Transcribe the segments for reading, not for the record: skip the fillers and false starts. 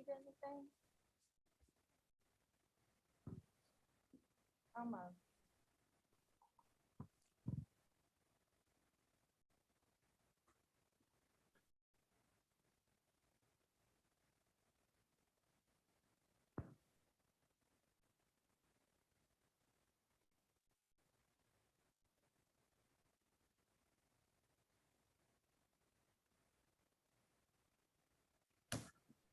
need anything? Almost.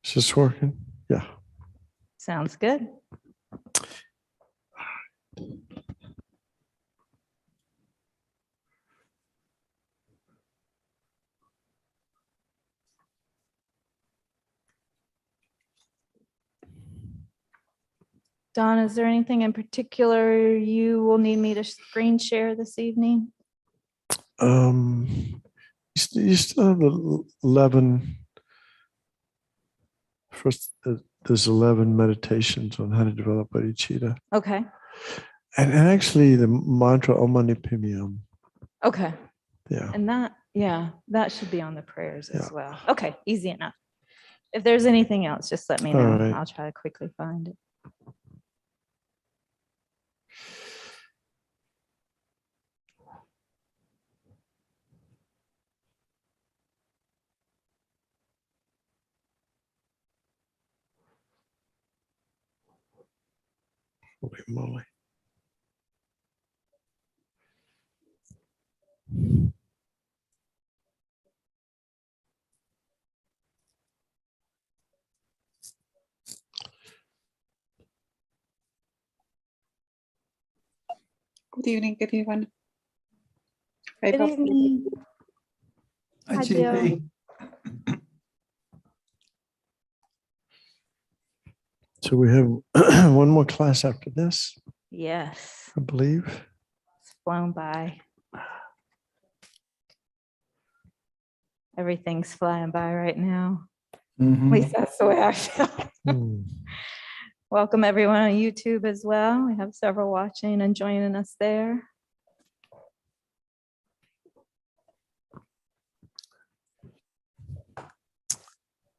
Is this working? Yeah. Sounds good. Don, is there anything in particular you will need me to screen share this evening? You still have 11. First, there's 11 meditations on how to develop bodhicitta. Okay. And actually the mantra Om Mani Padme Hum. Okay. Yeah. And that should be on the prayers as Yeah. well. Okay, easy enough. If there's anything else, just let me know. All right. I'll try to quickly find it. Holy moly. Good evening, everyone. Good evening. Hi, Jill. So we have one more class after this, Yes, I believe. it's flown by. Everything's flying by right now. At least that's the way I feel. Hmm. Welcome everyone on YouTube as well. We have several watching and joining us there.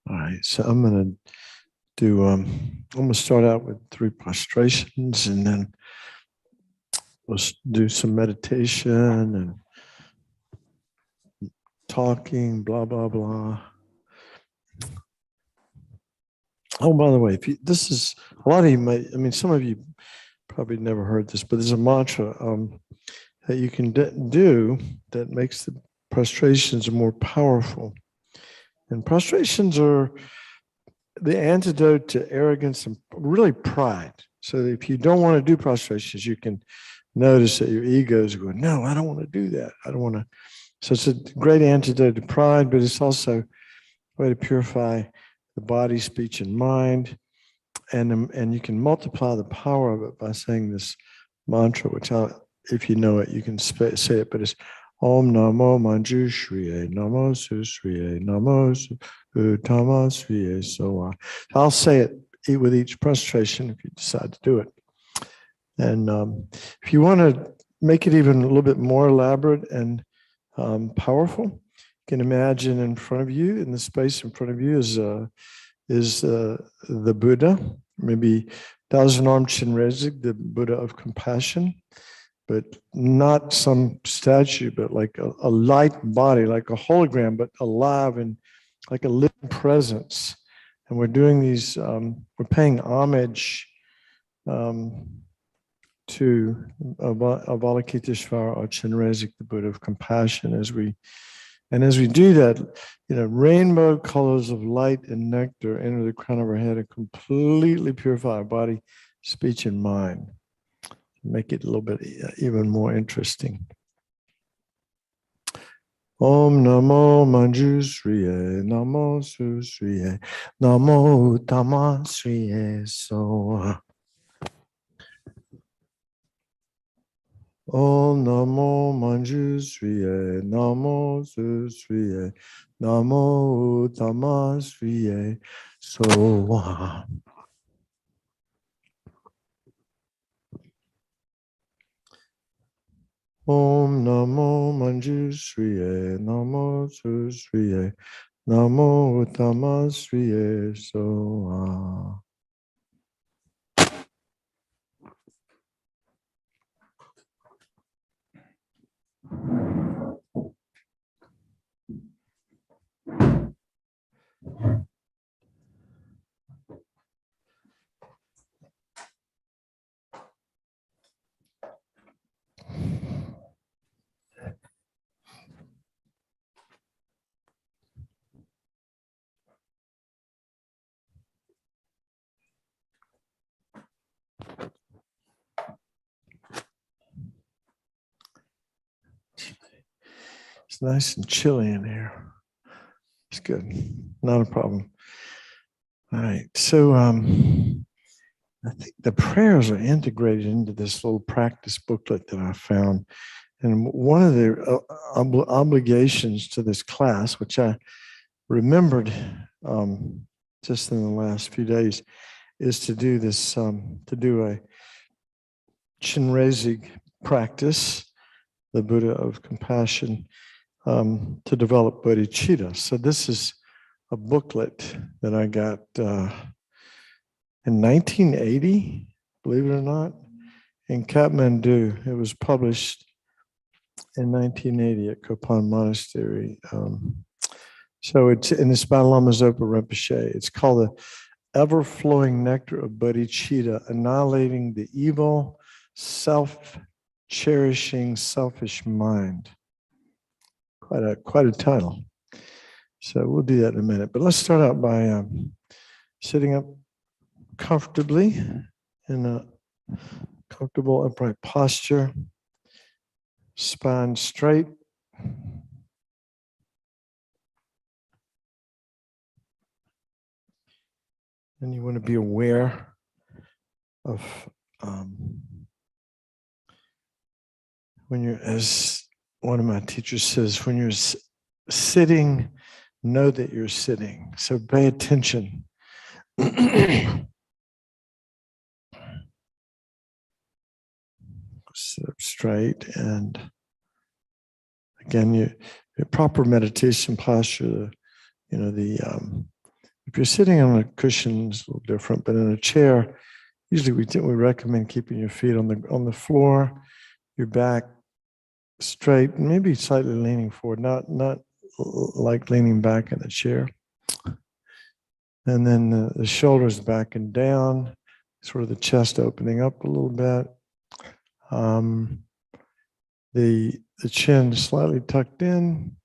All right, so I'm going to start out with 3 prostrations, and then we'll do some meditation and talking, blah, blah, blah. Oh, by the way, if you, this is, a lot of you might, I mean, some of you probably never heard this, but there's a mantra that you can do that makes the prostrations more powerful. And prostrations are the antidote to arrogance and really pride. So if you don't want to do prostrations, you can notice that your ego is going, no, I don't want to do that. I don't want to. So it's a great antidote to pride, but it's also a way to purify the body, speech, and mind. And you can multiply the power of it by saying this mantra, which if you know it, you can say it, but it's Om Namo Manjushriye, Namo Susriye, Namo Utama Sriye. So I'll say it with each prostration if you decide to do it. And if you want to make it even a little bit more elaborate and powerful, you can imagine in front of you, in the space in front of you is the Buddha, maybe thousand-armed Chinrezig, the Buddha of compassion, but not some statue, but like a light body, like a hologram, but alive and like a living presence. And we're doing these, we're paying homage to Avalokiteshvara or Chinrezig, the Buddha of compassion, as we do that, rainbow colors of light and nectar enter the crown of our head and completely purify our body, speech, and mind. Make it a little bit even more interesting. Om Namo Manjushriye, Namo Susriye, Namo Tamasriye. So Om Namo Manjushriye, Namo Susriye, Namo Tamasriye. So Om Namo Manjushriye, Namo Susriye, Namo Tamasriye Soha. It's nice and chilly in here. It's good. Not a problem. All right. So I think the prayers are integrated into this little practice booklet that I found. And one of the obligations to this class, which I remembered just in the last few days, is to do this, to do a Chinrezig practice, the Buddha of compassion, to develop bodhicitta. So this is a booklet that I got in 1980, believe it or not, in Kathmandu. It was published in 1980 at Kopan Monastery. So it's by Lama Zopa Rinpoche. It's called the Ever-Flowing Nectar of Bodhicitta, Annihilating the Evil, Self-Cherishing, Selfish Mind. Quite a title. So we'll do that in a minute. But let's start out by sitting up comfortably in a comfortable upright posture, spine straight. And you want to be aware of when you're, as one of my teachers says, when you're sitting, know that you're sitting. So pay attention. Sit up straight, and again, your proper meditation posture. If you're sitting on a cushion, it's a little different, but in a chair, usually we recommend keeping your feet on the floor, your back straight, maybe slightly leaning forward, not like leaning back in a chair. And then the shoulders back and down, sort of the chest opening up a little bit. The chin slightly tucked in,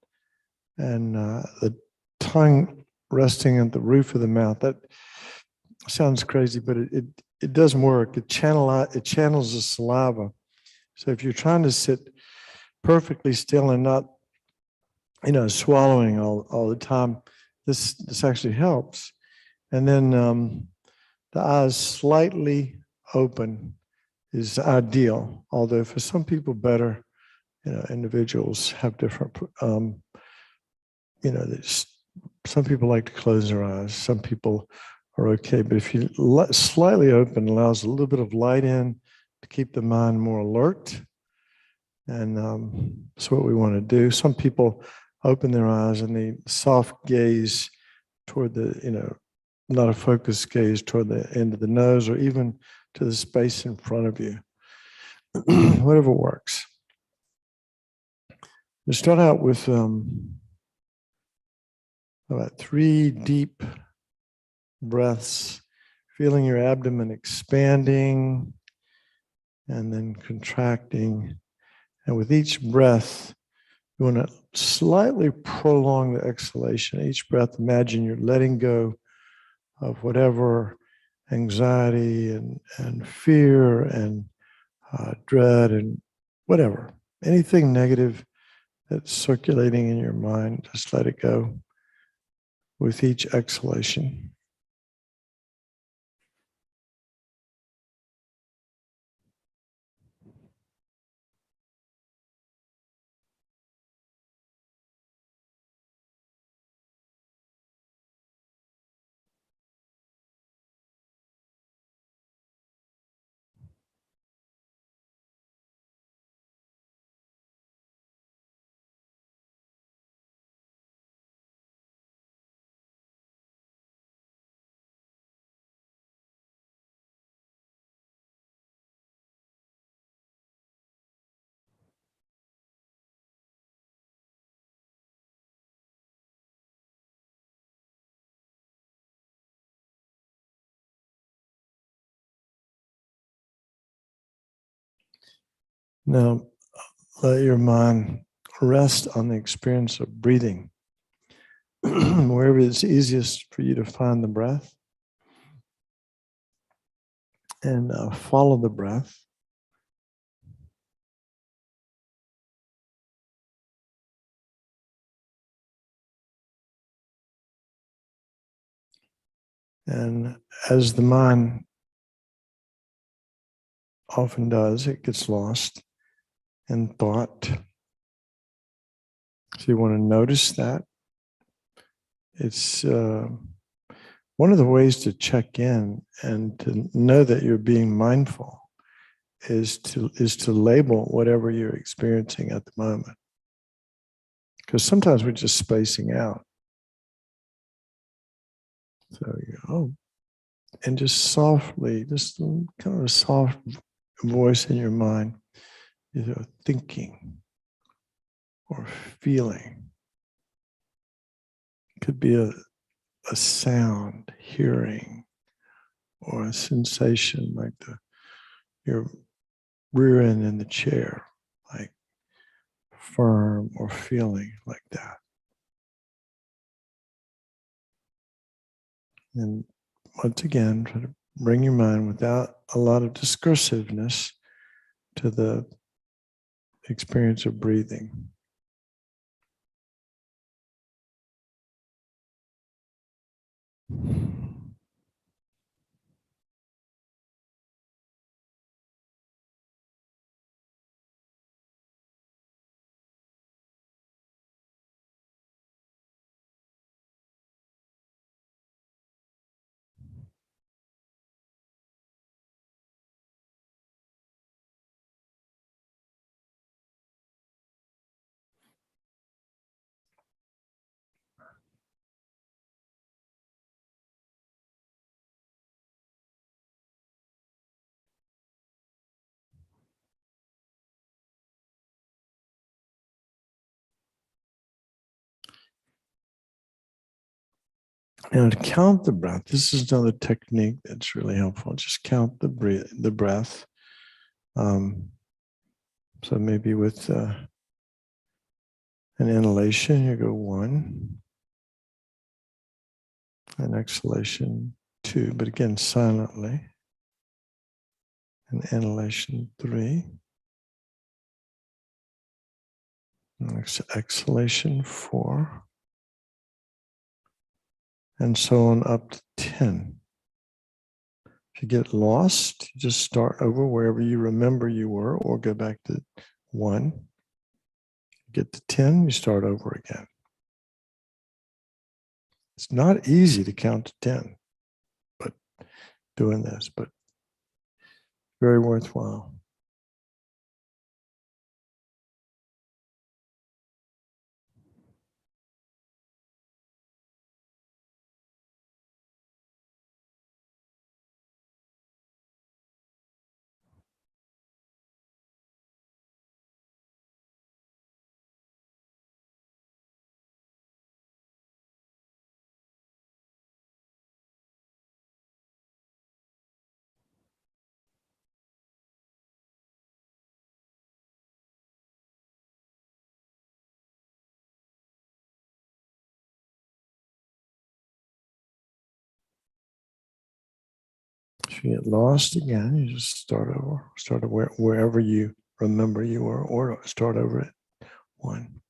and the tongue resting at the roof of the mouth. That sounds crazy, but it doesn't work. It channels the saliva. So if you're trying to sit perfectly still and not, swallowing all the time, this actually helps. And then the eyes slightly open is ideal. Although for some people better, individuals have different, some people like to close their eyes. Some people are okay. But if you slightly open, allows a little bit of light in to keep the mind more alert. And that's what we want to do. Some people open their eyes and they soft gaze toward the, not a focused gaze toward the end of the nose or even to the space in front of you. Whatever works. We start out with about 3 deep breaths, feeling your abdomen expanding and then contracting. And with each breath, you want to slightly prolong the exhalation. Each breath, imagine you're letting go of whatever anxiety and fear and dread and whatever. Anything negative that's circulating in your mind, just let it go with each exhalation. Now, let your mind rest on the experience of breathing. Wherever it's easiest for you to find the breath, and follow the breath. And as the mind often does, it gets lost in thought. So you want to notice that. It's one of the ways to check in and to know that you're being mindful is to label whatever you're experiencing at the moment. Because sometimes we're just spacing out. So you go, oh, and just softly, just kind of a soft voice in your mind, either thinking or feeling. It could be a sound, hearing, or a sensation like your rear end in the chair, like firm or feeling like that. And once again, try to bring your mind without a lot of discursiveness to the experience of breathing. Now to count the breath, this is another technique that's really helpful. Just count the breath. So maybe with an inhalation, you go 1, an exhalation 2, but again silently. An inhalation 3, an exhalation 4, and so on up to 10. If you get lost, you just start over wherever you remember you were, or go back to 1. Get to 10, you start over again. It's not easy to count to 10, but doing this, but very worthwhile. If you get lost again, you just start over. Start over wherever you remember you were, or start over at 1.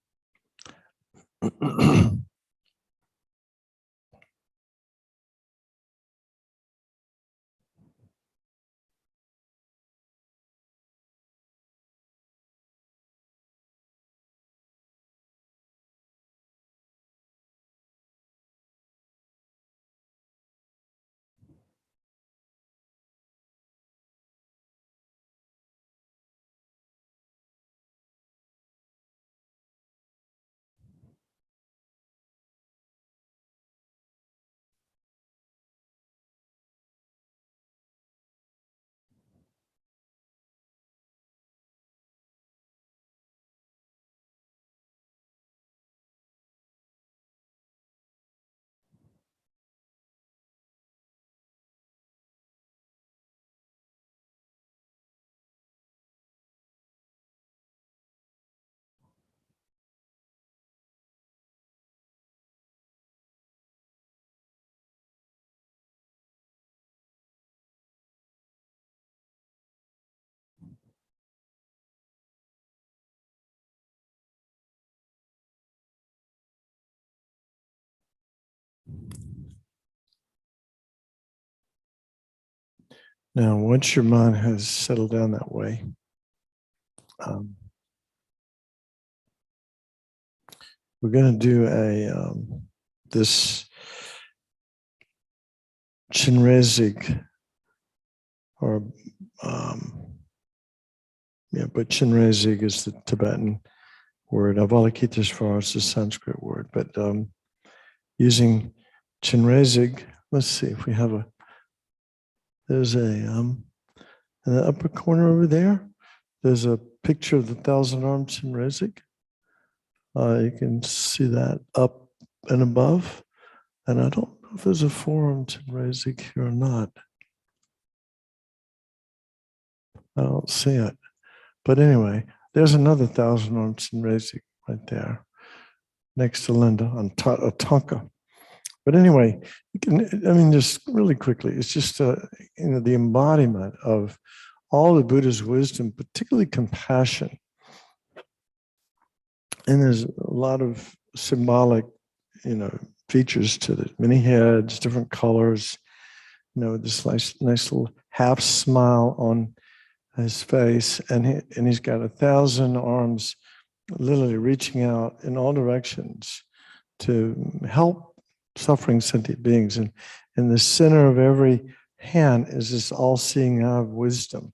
Now, once your mind has settled down that way, we're going to do this Chinrezig, or but Chinrezig is the Tibetan word. Avalokiteshvara is the Sanskrit word, but using Chinrezig, let's see if we have there's in the upper corner over there, there's a picture of the 1,000-armed Chinrezig. You can see that up and above. And I don't know if there's a 4-armed Chinrezig here or not. I don't see it. But anyway, there's another 1,000-armed Chinrezig right there next to Linda on Tonka. But anyway, you can, just really quickly, it's just the embodiment of all the Buddha's wisdom, particularly compassion. And there's a lot of symbolic, features to it. Many heads, different colors, this nice little half smile on his face. And he's got 1,000 arms literally reaching out in all directions to help suffering sentient beings. And in the center of every hand is this all-seeing eye of wisdom.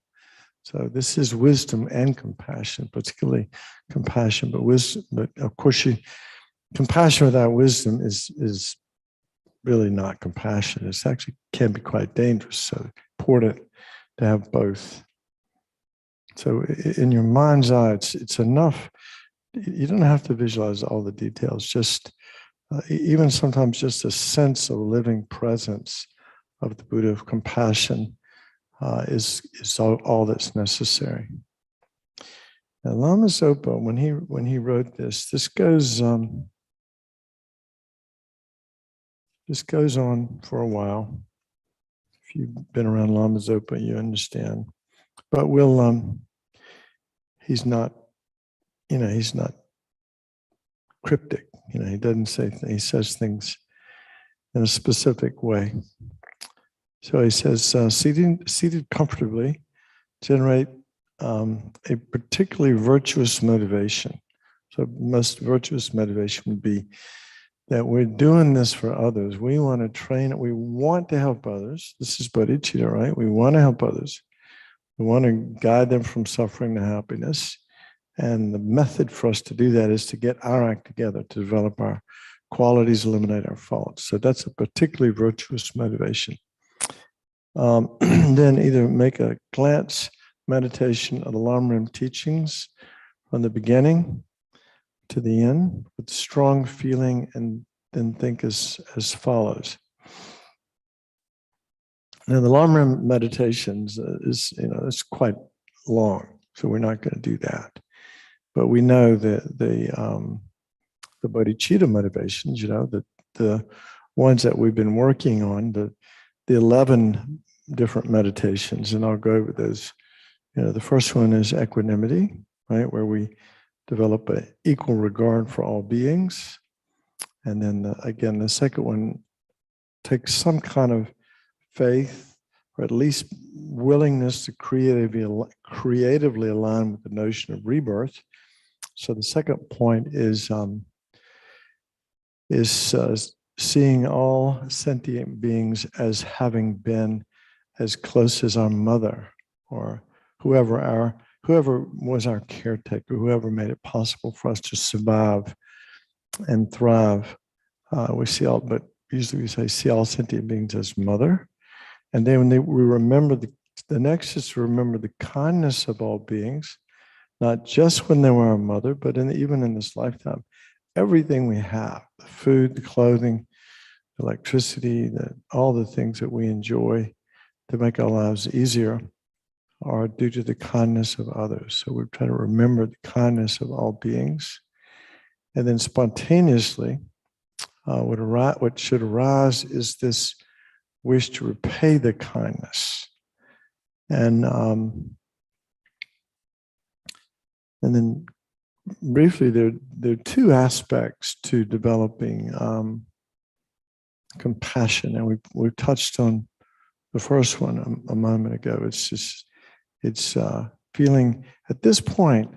So this is wisdom and compassion, particularly compassion, but wisdom. But of course, compassion without wisdom is really not compassion. It's actually can be quite dangerous. So important to have both. So in your mind's eye, it's enough. You don't have to visualize all the details. Just even sometimes just a sense of living presence of the Buddha of compassion is all that's necessary. Now, Lama Zopa, when he wrote this goes on for a while. If you've been around Lama Zopa, you understand. But he's not cryptic. He doesn't say things, he says things in a specific way. So he says, seated comfortably, generate a particularly virtuous motivation. So most virtuous motivation would be that we're doing this for others. We want to train it. We want to help others. This is bodhicitta, right? We want to help others. We want to guide them from suffering to happiness. And the method for us to do that is to get our act together, to develop our qualities, eliminate our faults. So that's a particularly virtuous motivation. Then either make a glance meditation of the Lam Rim teachings from the beginning to the end with strong feeling, and then think as follows. Now the Lam Rim meditations is it's quite long, so we're not going to do that. But we know that the bodhicitta motivations, the ones that we've been working on, the 11 different meditations, and I'll go over those. The first one is equanimity, right, where we develop an equal regard for all beings. And then again, the second one takes some kind of faith, or at least willingness to creatively align with the notion of rebirth. So the second point is seeing all sentient beings as having been as close as our mother, or whoever was our caretaker, whoever made it possible for us to survive and thrive. We see all, but usually we see all sentient beings as mother. And then we remember the next is to remember the kindness of all beings, not just when they were our mother, but even in this lifetime. Everything we have, the food, the clothing, the electricity, all the things that we enjoy to make our lives easier are due to the kindness of others. So we're trying to remember the kindness of all beings. And then spontaneously, what should arise is this wish to repay the kindness. And then briefly, there are two aspects to developing compassion, and we touched on the first one a moment ago. It's feeling at this point.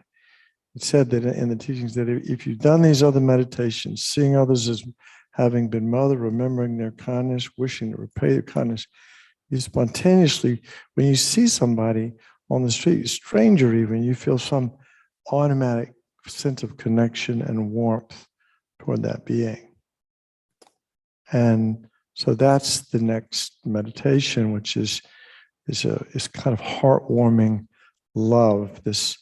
It said that in the teachings that if you've done these other meditations, seeing others as having been mother, remembering their kindness, wishing to repay their kindness, you spontaneously, when you see somebody on the street, a stranger even, you feel some automatic sense of connection and warmth toward that being. And so that's the next meditation, which is kind of heartwarming love. This,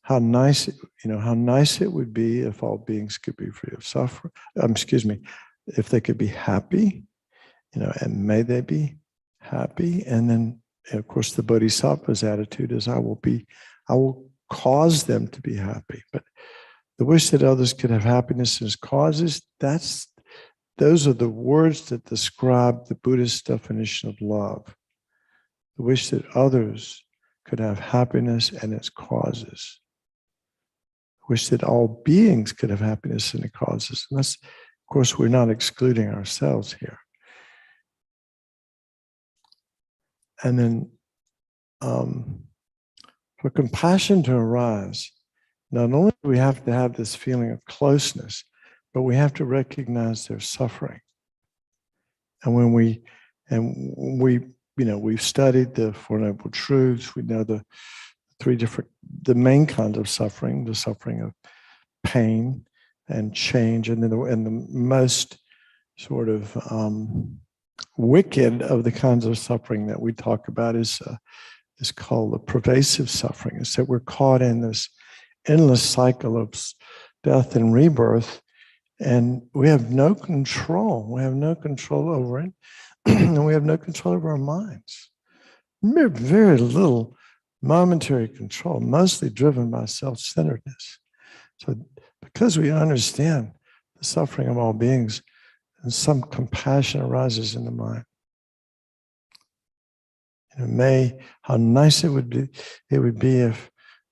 how nice it would be if all beings could be free of suffering. If they could be happy, and may they be happy. And then, of course, the Bodhisattva's attitude is, I will cause them to be happy. But the wish that others could have happiness as causes, those are the words that describe the Buddhist definition of love. The wish that others could have happiness and its causes. Wish that all beings could have happiness and its causes. And that's, of course, we're not excluding ourselves here. And then for compassion to arise, not only do we have to have this feeling of closeness, but we have to recognize their suffering. And we've studied the Four Noble Truths. We know the main kinds of suffering, the suffering of pain and change, and then the most sort of wicked of the kinds of suffering that we talk about is called the pervasive suffering. It's that we're caught in this endless cycle of death and rebirth, and we have no control. We have no control over it, and we have no control over our minds. Very little momentary control, mostly driven by self-centeredness. So because we understand the suffering of all beings, and some compassion arises in the mind. How nice it would be if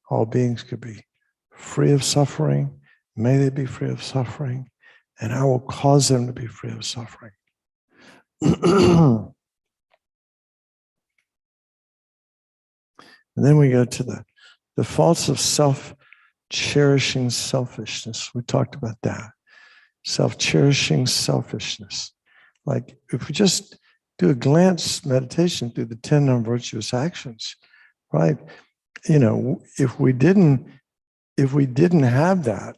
all beings could be free of suffering. May they be free of suffering, and I will cause them to be free of suffering. And then we go to the faults of self-cherishing selfishness. We talked about that. Self-cherishing selfishness. Like if we just do a glance meditation through the 10 non-virtuous actions, right? If we didn't have that,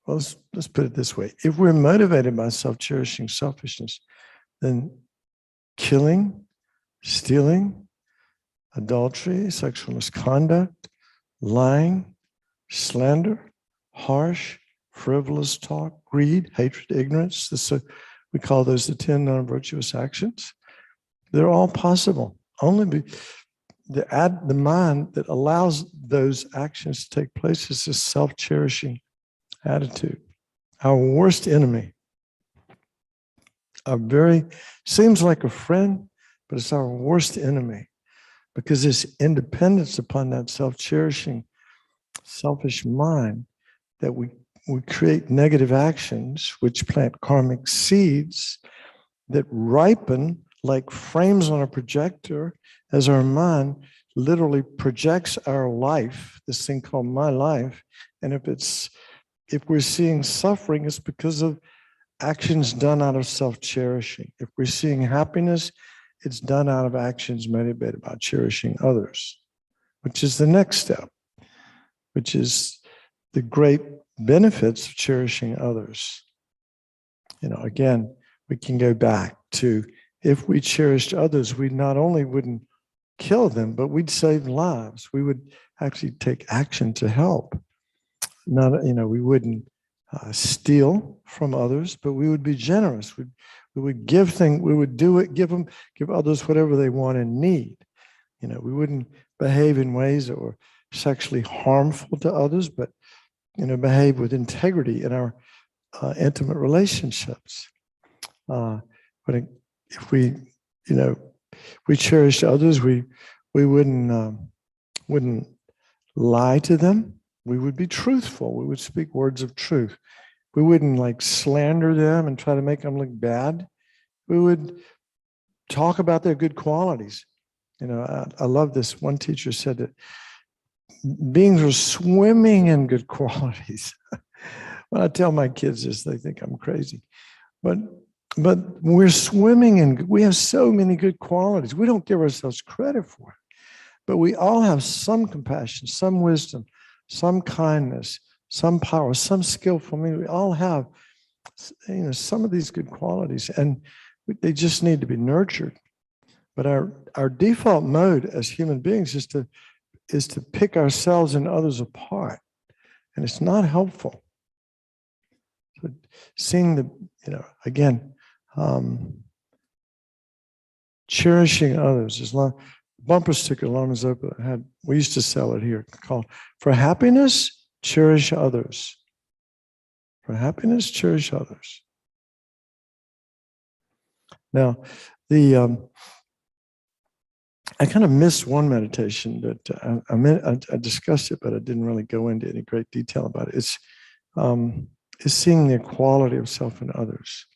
well, let's put it this way. If we're motivated by self-cherishing selfishness, then killing, stealing, adultery, sexual misconduct, lying, slander, harsh, frivolous talk, greed, hatred, ignorance. We call those the 10 non-virtuous actions. They're all possible. Only the mind that allows those actions to take place is this self-cherishing attitude. Our worst enemy. Seems like a friend, but it's our worst enemy, because it's independence upon that self-cherishing, selfish mind that we create negative actions which plant karmic seeds that ripen like frames on a projector as our mind literally projects our life, this thing called my life. And if we're seeing suffering, it's because of actions done out of self-cherishing. If we're seeing happiness, it's done out of actions motivated by cherishing others, which is the next step, which is the great benefits of cherishing others. Again, we can go back to, if we cherished others, we not only wouldn't kill them, but we'd save lives. We would actually take action to help. We wouldn't steal from others, but we would be generous. We would give things. We would do it. Give others whatever they want and need. We wouldn't behave in ways that were sexually harmful to others, but behave with integrity in our intimate relationships. But if we cherished others, we wouldn't lie to them. We would be truthful. We would speak words of truth. We wouldn't like slander them and try to make them look bad. We would talk about their good qualities. You know, I love this. One teacher said that beings are swimming in good qualities. When I tell my kids this, they think I'm crazy. But we're swimming in, we have so many good qualities. We don't give ourselves credit for it. But we all have some compassion, some wisdom, some kindness, some power, some skillful. I mean, we all have, you know, some of these good qualities, and they just need to be nurtured. But our default mode as human beings is to pick ourselves and others apart, and it's not helpful. So seeing the, you know, again, cherishing others is long. Bumper sticker long as open. We used to sell it here, called "For happiness, cherish others." For happiness, cherish others. Now, I kind of missed one meditation that I discussed it, but I didn't really go into any great detail about it. It's seeing the equality of self and others,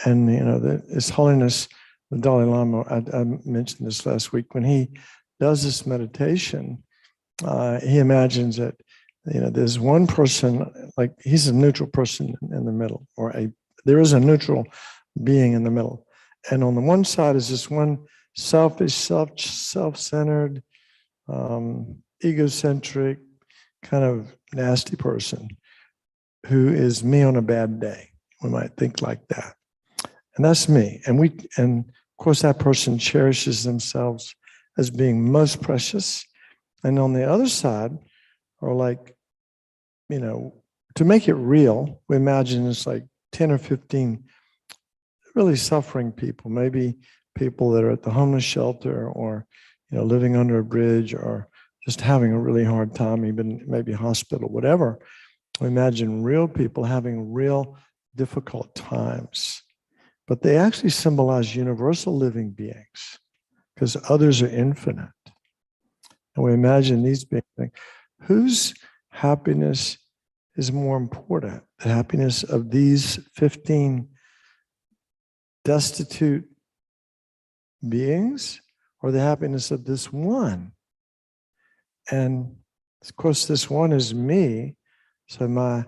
and you know, His Holiness the Dalai Lama. I mentioned this last week. When he does this meditation, he imagines that, you know, there's one person, like he's a neutral person in the middle, or there is a neutral being in the middle, and on the one side is this one selfish, self-centered, egocentric, kind of nasty person who is me on a bad day. We might think like that. And that's me. And of course, that person cherishes themselves as being most precious. And on the other side are like, you know, to make it real, we imagine it's like 10 or 15 really suffering people, maybe people that are at the homeless shelter, or, you know, living under a bridge, or just having a really hard time, even maybe hospital, whatever. We imagine real people having real difficult times, but they actually symbolize universal living beings because others are infinite. And we imagine these beings, whose happiness is more important? The happiness of these 15 destitute beings, or the happiness of this one? And of course, this one is me. So my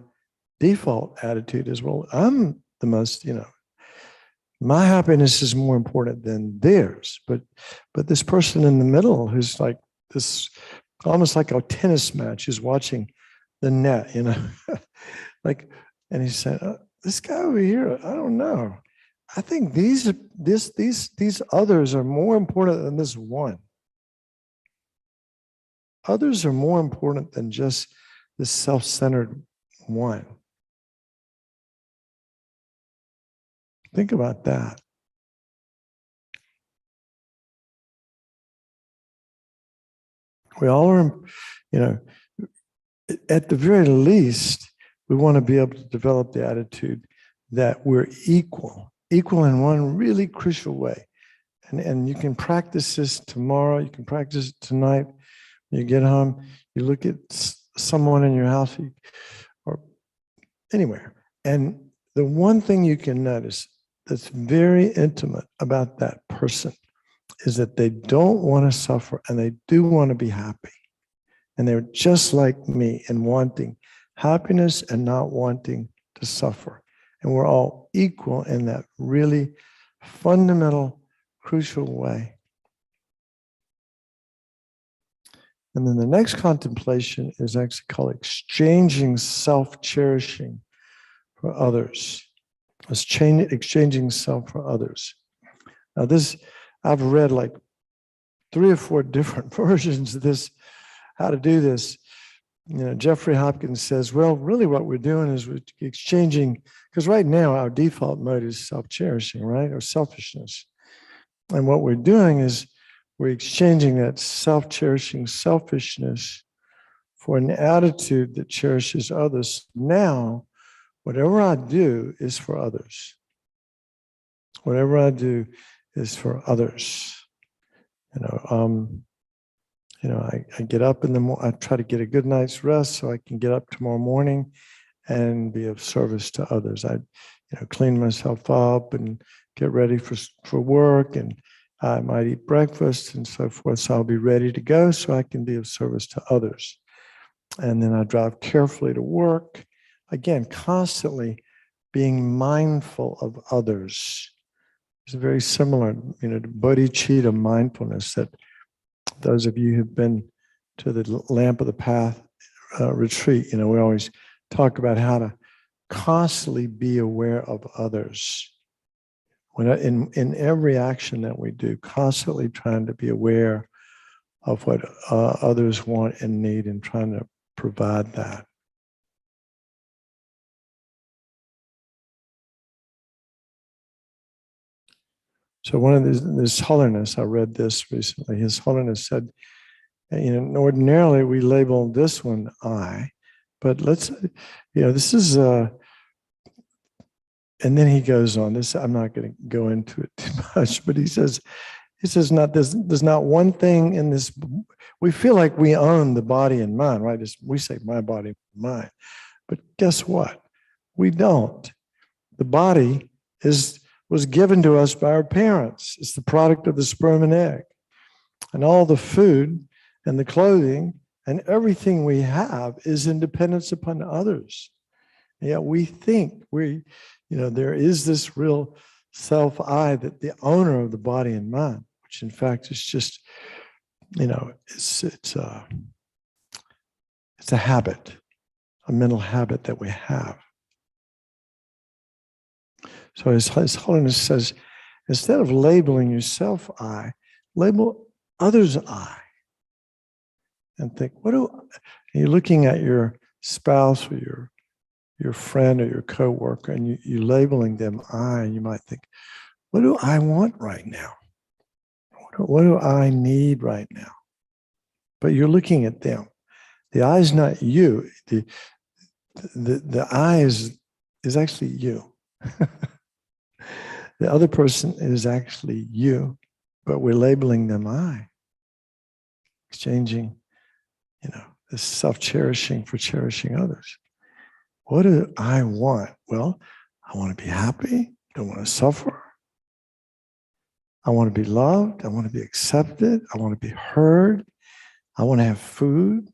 default attitude is, well, I'm the most, you know, my happiness is more important than theirs. But this person in the middle, who's like this, almost like a tennis match, is watching the net, you know, like, and he said, this guy over here, I don't know. I think these others are more important than this one. Others are more important than just this self-centered one. Think about that. We all are, you know, at the very least, we want to be able to develop the attitude that we're equal in one really crucial way. And you can practice this tomorrow, you can practice it tonight. When you get home, you look at someone in your house or anywhere. And the one thing you can notice that's very intimate about that person is that they don't want to suffer and they do want to be happy. And they're just like me in wanting happiness and not wanting to suffer. And we're all equal in that really fundamental, crucial way. And then the next contemplation is actually called exchanging self-cherishing for others. Exchanging self for others. Now this, I've read like 3 or 4 different versions of this, how to do this. You know, Jeffrey Hopkins says, well, really what we're doing is we're exchanging, because right now our default mode is self-cherishing, right? Or selfishness. And what we're doing is we're exchanging that self-cherishing selfishness for an attitude that cherishes others. Now, whatever I do is for others. Whatever I do is for others. I get up in the morning, I try to get a good night's rest so I can get up tomorrow morning and be of service to others. I, clean myself up and get ready for work, and I might eat breakfast and so forth. So I'll be ready to go so I can be of service to others. And then I drive carefully to work. Again, constantly being mindful of others. It's very similar, to bodhicitta mindfulness that those of you who've been to the Lamp of the Path retreat, we always talk about how to constantly be aware of others. When in every action that we do, constantly trying to be aware of what others want and need and trying to provide that. So one of this Holiness, I read this recently, His Holiness said, ordinarily we label this one I, but let's, this is, and then he goes on, this, I'm not going to go into it too much, but he says, there's not one thing in this, we feel like we own the body and mind, right? We say my body, mind, but guess what? We don't. The body was given to us by our parents. It's the product of the sperm and egg. And all the food and the clothing and everything we have is in dependence upon others. And yet we think there is this real self-I, that the owner of the body and mind, which in fact is just, it's a habit, a mental habit that we have. So His Holiness says, instead of labeling yourself I, label others I. And think, you're looking at your spouse or your friend or your coworker, and you're labeling them I, and you might think, what do I want right now? What do I need right now? But you're looking at them. The I is not you. The I is actually you. The other person is actually you, but we're labeling them I. Exchanging, this self-cherishing for cherishing others. What do I want? Well, I want to be happy. I don't want to suffer. I want to be loved. I want to be accepted. I want to be heard. I want to have food.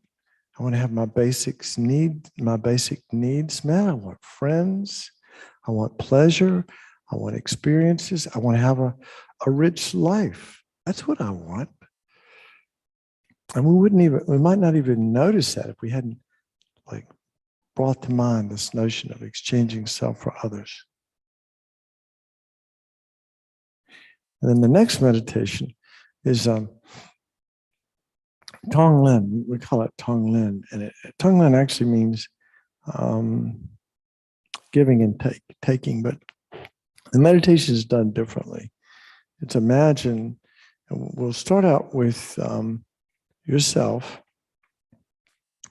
I want to have my basic needs met. I want friends. I want pleasure. I want experiences. I want to have a rich life. That's what I want. And we might not even notice that if we hadn't brought to mind this notion of exchanging self for others. And then the next meditation is Tong Lin. We call it Tong Lin. And Tong Lin actually means giving and taking, but the meditation is done differently. It's imagine, and we'll start out with yourself.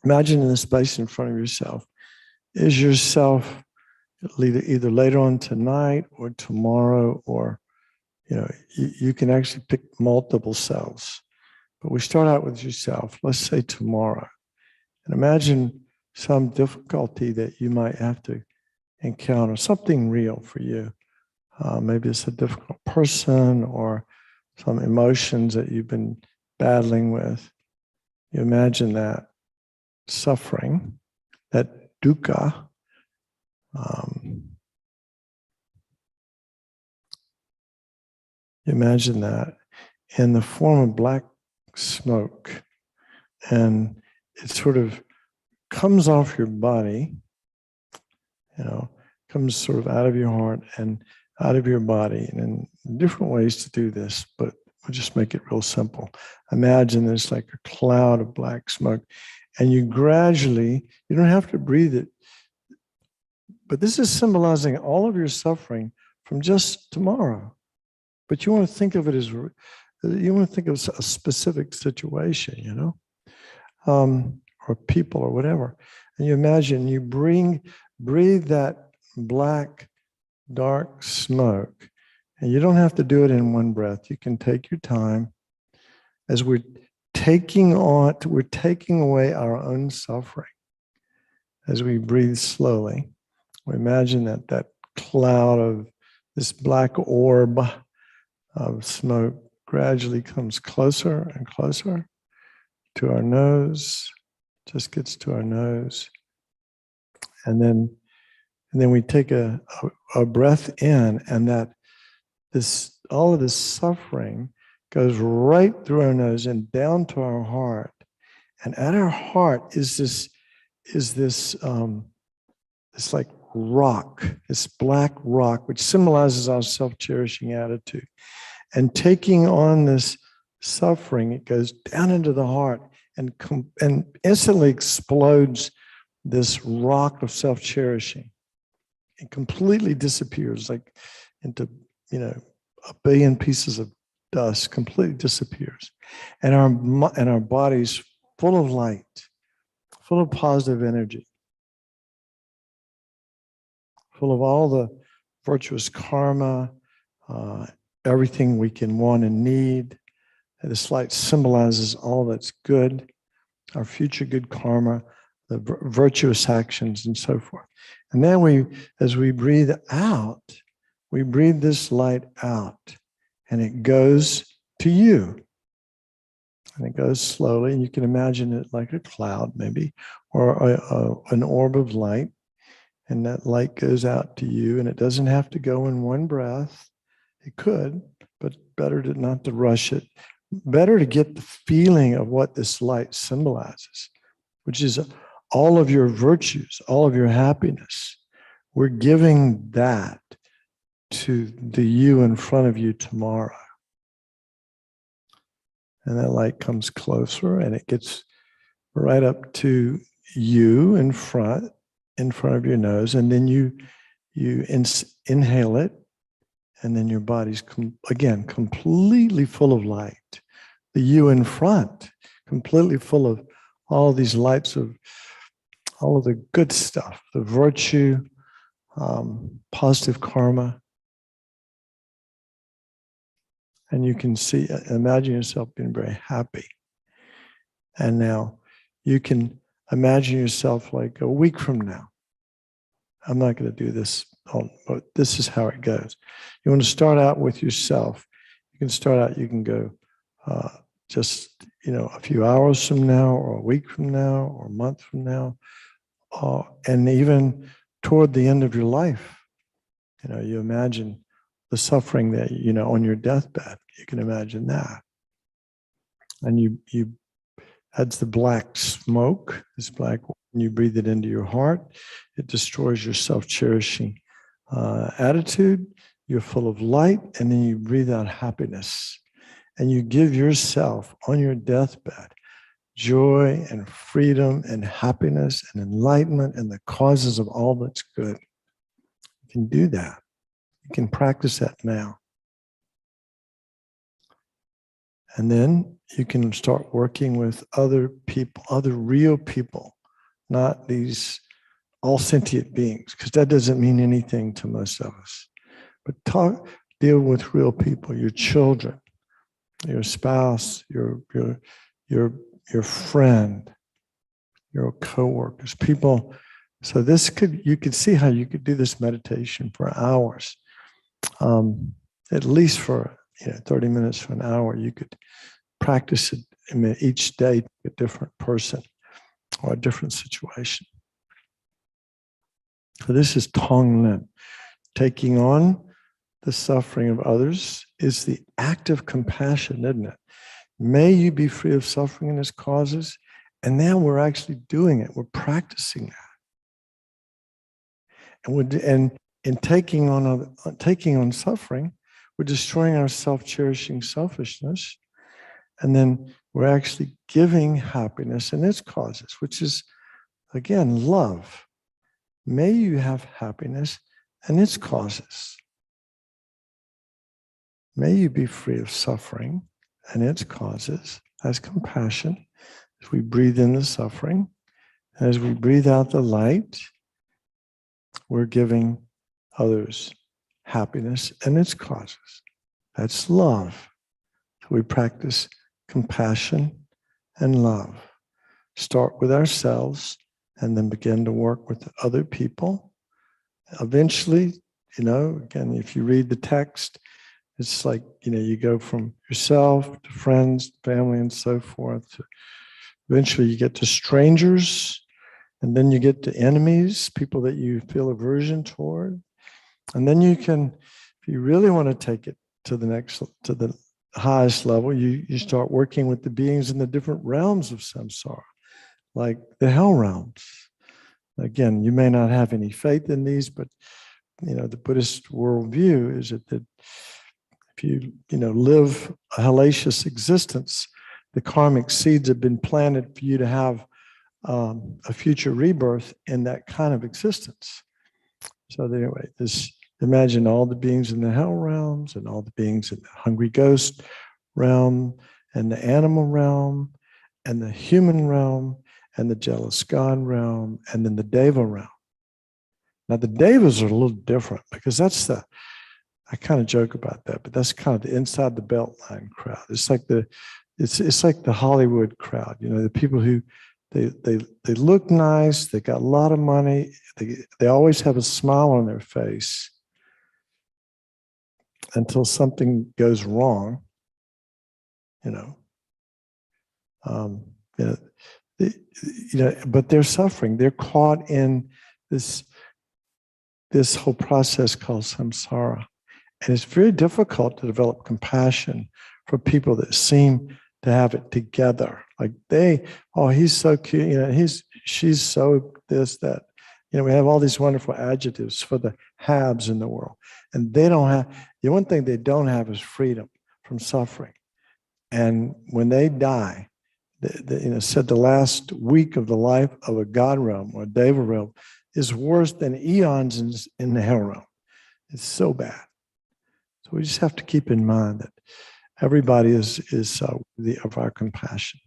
Imagine in the space in front of yourself. Is yourself either later on tonight or tomorrow, or you can actually pick multiple selves. But we start out with yourself. Let's say tomorrow. And imagine some difficulty that you might have to encounter, something real for you. Maybe it's a difficult person or some emotions that you've been battling with. You imagine that suffering, that dukkha, you imagine that in the form of black smoke, and it sort of comes off your body, comes sort of out of your heart and out of your body, and in different ways to do this, but we'll just make it real simple. Imagine there's like a cloud of black smoke, and you gradually, you don't have to breathe it, but this is symbolizing all of your suffering from just tomorrow. But you want to think of it as, you want to think of a specific situation, or people or whatever. And you imagine you breathe that black, dark smoke, and you don't have to do it in one breath. You can take your time as we're taking away our own suffering. as we breathe slowly, we imagine that that cloud of this black orb of smoke gradually comes closer and closer to our nose, just gets to our nose. And then we take a breath in, and that all of this suffering goes right through our nose and down to our heart. And at our heart is this like rock, this black rock, which symbolizes our self-cherishing attitude. And taking on this suffering, it goes down into the heart and instantly explodes this rock of self-cherishing. It completely disappears, like into, a billion pieces of dust, completely disappears. And our body's full of light, full of positive energy, full of all the virtuous karma, everything we can want and need. This light symbolizes all that's good, our future good karma, the virtuous actions, and so forth. And then as we breathe out, we breathe this light out, and it goes to you. And it goes slowly, and you can imagine it like a cloud maybe, or an orb of light. And that light goes out to you, and it doesn't have to go in one breath. It could, but better not to rush it. Better to get the feeling of what this light symbolizes, which is all of your virtues, all of your happiness. We're giving that to the you in front of you tomorrow. And that light comes closer, and it gets right up to you in front of your nose, and then you inhale it, and then your body's again completely full of light. The you in front, completely full of all these lights of all of the good stuff, the virtue, positive karma. And you can imagine yourself being very happy. And now you can imagine yourself like a week from now. I'm not going to do this, but this is how it goes. You want to start out with yourself. You can go just, a few hours from now, or a week from now, or a month from now, and even toward the end of your life. You imagine the suffering that, on your deathbed. You can imagine that. And you that's the black smoke, this black, when you breathe it into your heart, it destroys your self-cherishing attitude. You're full of light, and then you breathe out happiness. And you give yourself on your deathbed joy and freedom and happiness and enlightenment and the causes of all that's good. You can do that. You can practice that now. And then you can start working with other people, other real people, not these all sentient beings, because that doesn't mean anything to most of us. But deal with real people, your children, your spouse, your friend, your coworkers, people. So you could see how you could do this meditation for hours, at least for 30 minutes to an hour. You could practice it each day to a different person or a different situation. So this is Tong Lin. Taking on the suffering of others is the act of compassion, isn't it? May you be free of suffering and its causes. And now we're actually doing it. We're practicing that. And in taking on suffering, we're destroying our self-cherishing selfishness. And then we're actually giving happiness and its causes, which is, again, love. May you have happiness and its causes. May you be free of suffering and its causes as compassion, as we breathe in the suffering. And as we breathe out the light, we're giving others happiness and its causes. That's love. So we practice compassion and love. Start with ourselves and then begin to work with other people. Eventually, again, if you read the text, it's like, you go from yourself to friends, family, and so forth. Eventually you get to strangers, and then you get to enemies, people that you feel aversion toward. And then you can, if you really want to take it to the highest level, you start working with the beings in the different realms of samsara, like the hell realms. Again, you may not have any faith in these, but the Buddhist worldview is that if you live a hellacious existence, the karmic seeds have been planted for you to have a future rebirth in that kind of existence. So anyway, imagine all the beings in the hell realms and all the beings in the hungry ghost realm and the animal realm and the human realm and the jealous God realm and then the Deva realm. Now the Devas are a little different because I kind of joke about that, but that's kind of the inside the beltline crowd. It's like the Hollywood crowd, the people who they look nice, they got a lot of money, they always have a smile on their face until something goes wrong, but they're suffering. They're caught in this whole process called samsara. And it's very difficult to develop compassion for people that seem to have it together. Like he's so cute, she's so this, that. We have all these wonderful adjectives for the haves in the world. And they don't have, the one thing they don't have is freedom from suffering. And when they die, said the last week of the life of a God realm or a Deva realm is worse than eons in the hell realm. It's so bad. So we just have to keep in mind that everybody is worthy of our compassion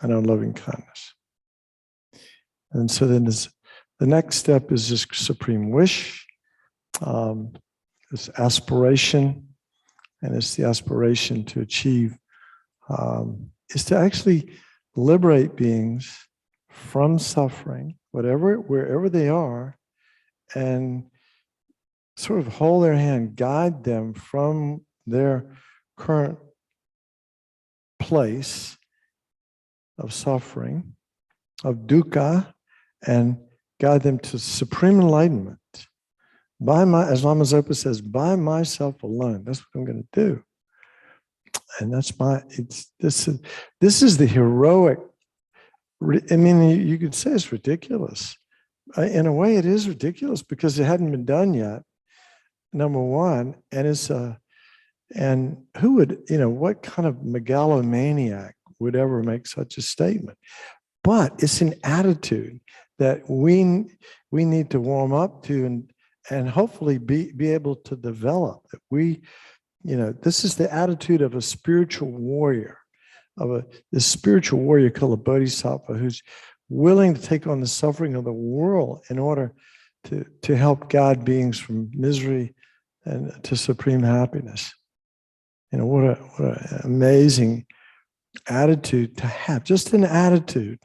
and our loving kindness. And so then the next step is this supreme wish, this aspiration, and it's the aspiration to achieve, is to actually liberate beings from suffering, wherever they are, and sort of hold their hand, guide them from their current place of suffering, of dukkha, and guide them to supreme enlightenment. As Lama Zopa says, by myself alone. That's what I'm going to do. And this is the heroic. I mean, you could say it's ridiculous. In a way, it is ridiculous because it hadn't been done yet. Number one, and who would, what kind of megalomaniac would ever make such a statement? But it's an attitude that we need to warm up to and hopefully be able to develop. That this is the attitude of a spiritual warrior, this spiritual warrior called a bodhisattva who's willing to take on the suffering of the world in order to help guide beings from misery and to supreme happiness. What an amazing attitude to have. Just an attitude.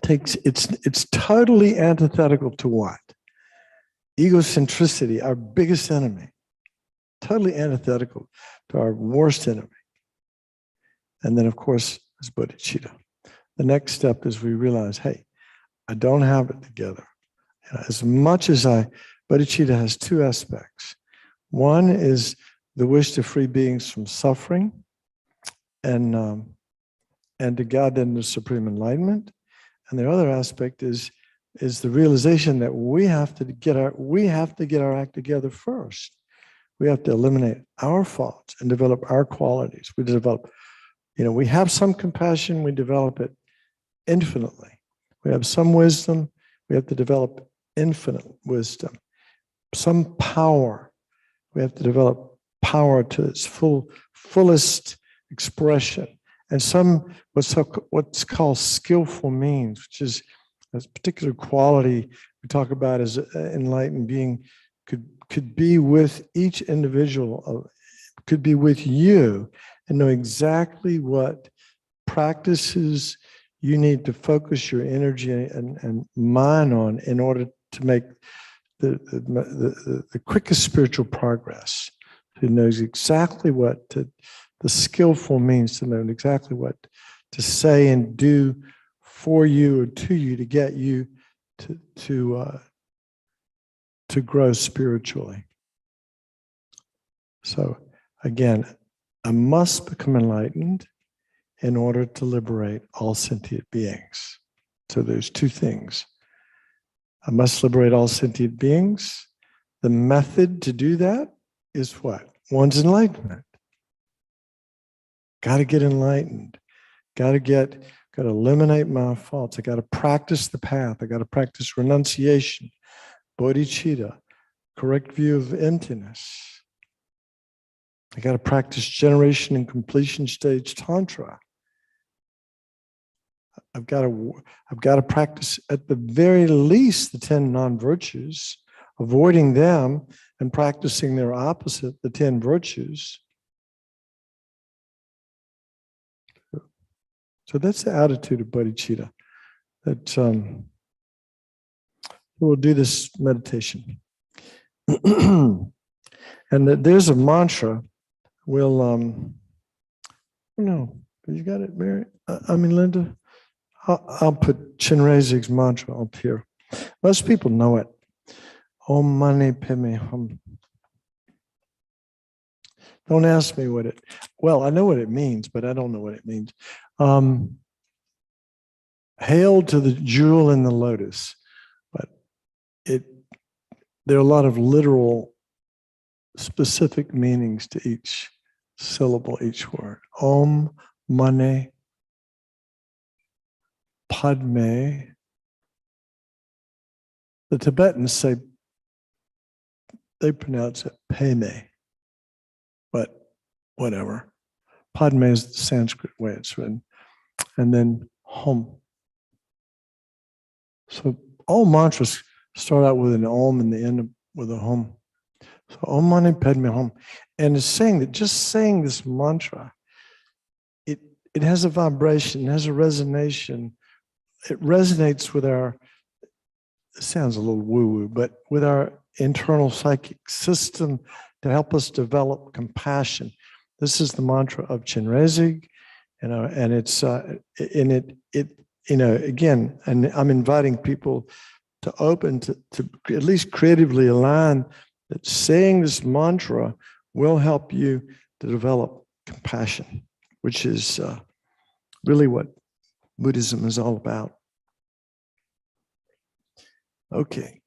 It's totally antithetical to what? Egocentricity, our biggest enemy. Totally antithetical to our worst enemy. And then, of course, is bodhicitta. The next step is we realize, hey, I don't have it together. As much as bodhicitta has two aspects. One is the wish to free beings from suffering and to guide them to supreme enlightenment. And the other aspect is the realization that we have to get our act together first. We have to eliminate our faults and develop our qualities. We have some compassion, we develop it infinitely. We have some wisdom, we have to develop infinite wisdom. Some power, we have to develop power to its fullest expression. And some what's called skillful means, which is a particular quality we talk about as an enlightened being could be with each individual, could be with you and know exactly what practices you need to focus your energy and mind on in order to make the quickest spiritual progress. Who knows exactly what the skillful means to know exactly what to say and do for you or to you to get you to grow spiritually. So again, I must become enlightened in order to liberate all sentient beings. So there's two things. I must liberate all sentient beings. The method to do that is what? One's enlightenment. Got to get enlightened. Got to eliminate my faults. I got to practice the path. I got to practice renunciation, bodhicitta, correct view of emptiness. I got to practice generation and completion stage tantra. I've got to practice at the very least the 10 non-virtues, avoiding them and practicing their opposite, the 10 virtues. So that's the attitude of bodhicitta. That we'll do this meditation, and that there's a mantra. We'll no, you got it, Mary. Linda. I'll put Chenrezig's mantra up here. Most people know it. Om Mani Padme Hum. Don't ask me what it. Well, I know what it means, but I don't know what it means. Hail to the jewel in the lotus, but there are a lot of literal, specific meanings to each syllable, each word. Om Mani Padme. The Tibetans say, they pronounce it Padme, but whatever. Padme is the Sanskrit way it's written. And then Hum. So all mantras start out with an Om and they end up with a Hum. So Om Mani Padme Hum. And it's saying that just saying this mantra, it has a vibration, it has a resonation. It resonates with our, it sounds a little woo-woo, but with our internal psychic system to help us develop compassion. This is the mantra of Chenrezig, and it's again, and I'm inviting people to open to at least creatively align that saying this mantra will help you to develop compassion, which is really what Buddhism is all about. Okay.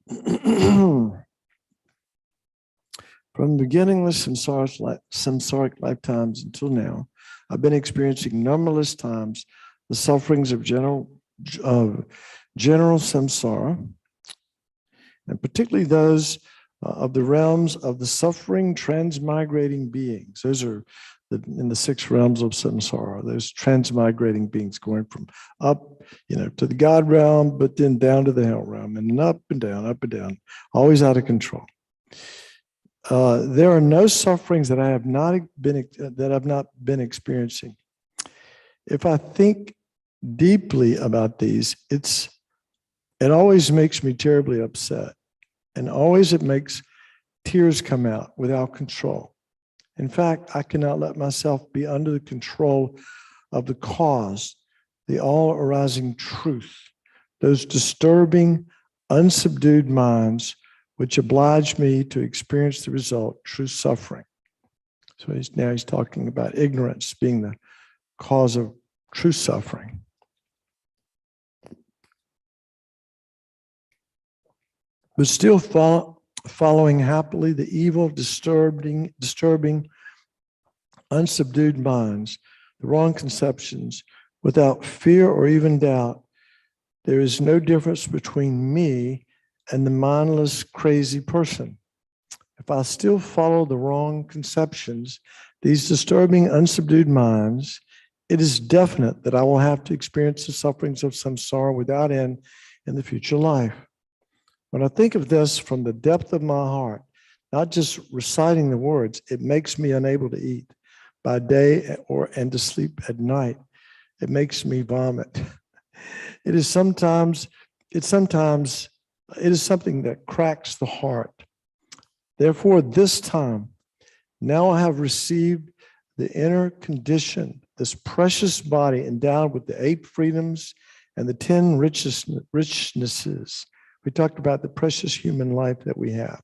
From beginningless samsaric lifetimes until now, I've been experiencing numberless times the sufferings of general samsara, and particularly those of the realms of the suffering transmigrating beings. Those are in the 6 realms of samsara, those transmigrating beings going from up, to the God realm, but then down to the hell realm, and up and down, always out of control. There are no sufferings that I've not been experiencing. If I think deeply about these, it always makes me terribly upset, and always it makes tears come out without control. In fact, I cannot let myself be under the control of the cause, the all-arising truth, those disturbing, unsubdued minds which oblige me to experience the result, true suffering. So he's talking about ignorance being the cause of true suffering. But still following happily the evil, disturbing, unsubdued minds, the wrong conceptions, without fear or even doubt, there is no difference between me and the mindless, crazy person. If I still follow the wrong conceptions, these disturbing, unsubdued minds, it is definite that I will have to experience the sufferings of samsara without end in the future life. When I think of this from the depth of my heart, not just reciting the words, it makes me unable to eat by day and to sleep at night. It makes me vomit. It is sometimes it is something that cracks the heart. Therefore, this time, now I have received the inner condition, this precious body endowed with the 8 freedoms and the 10 richnesses. We talked about the precious human life that we have.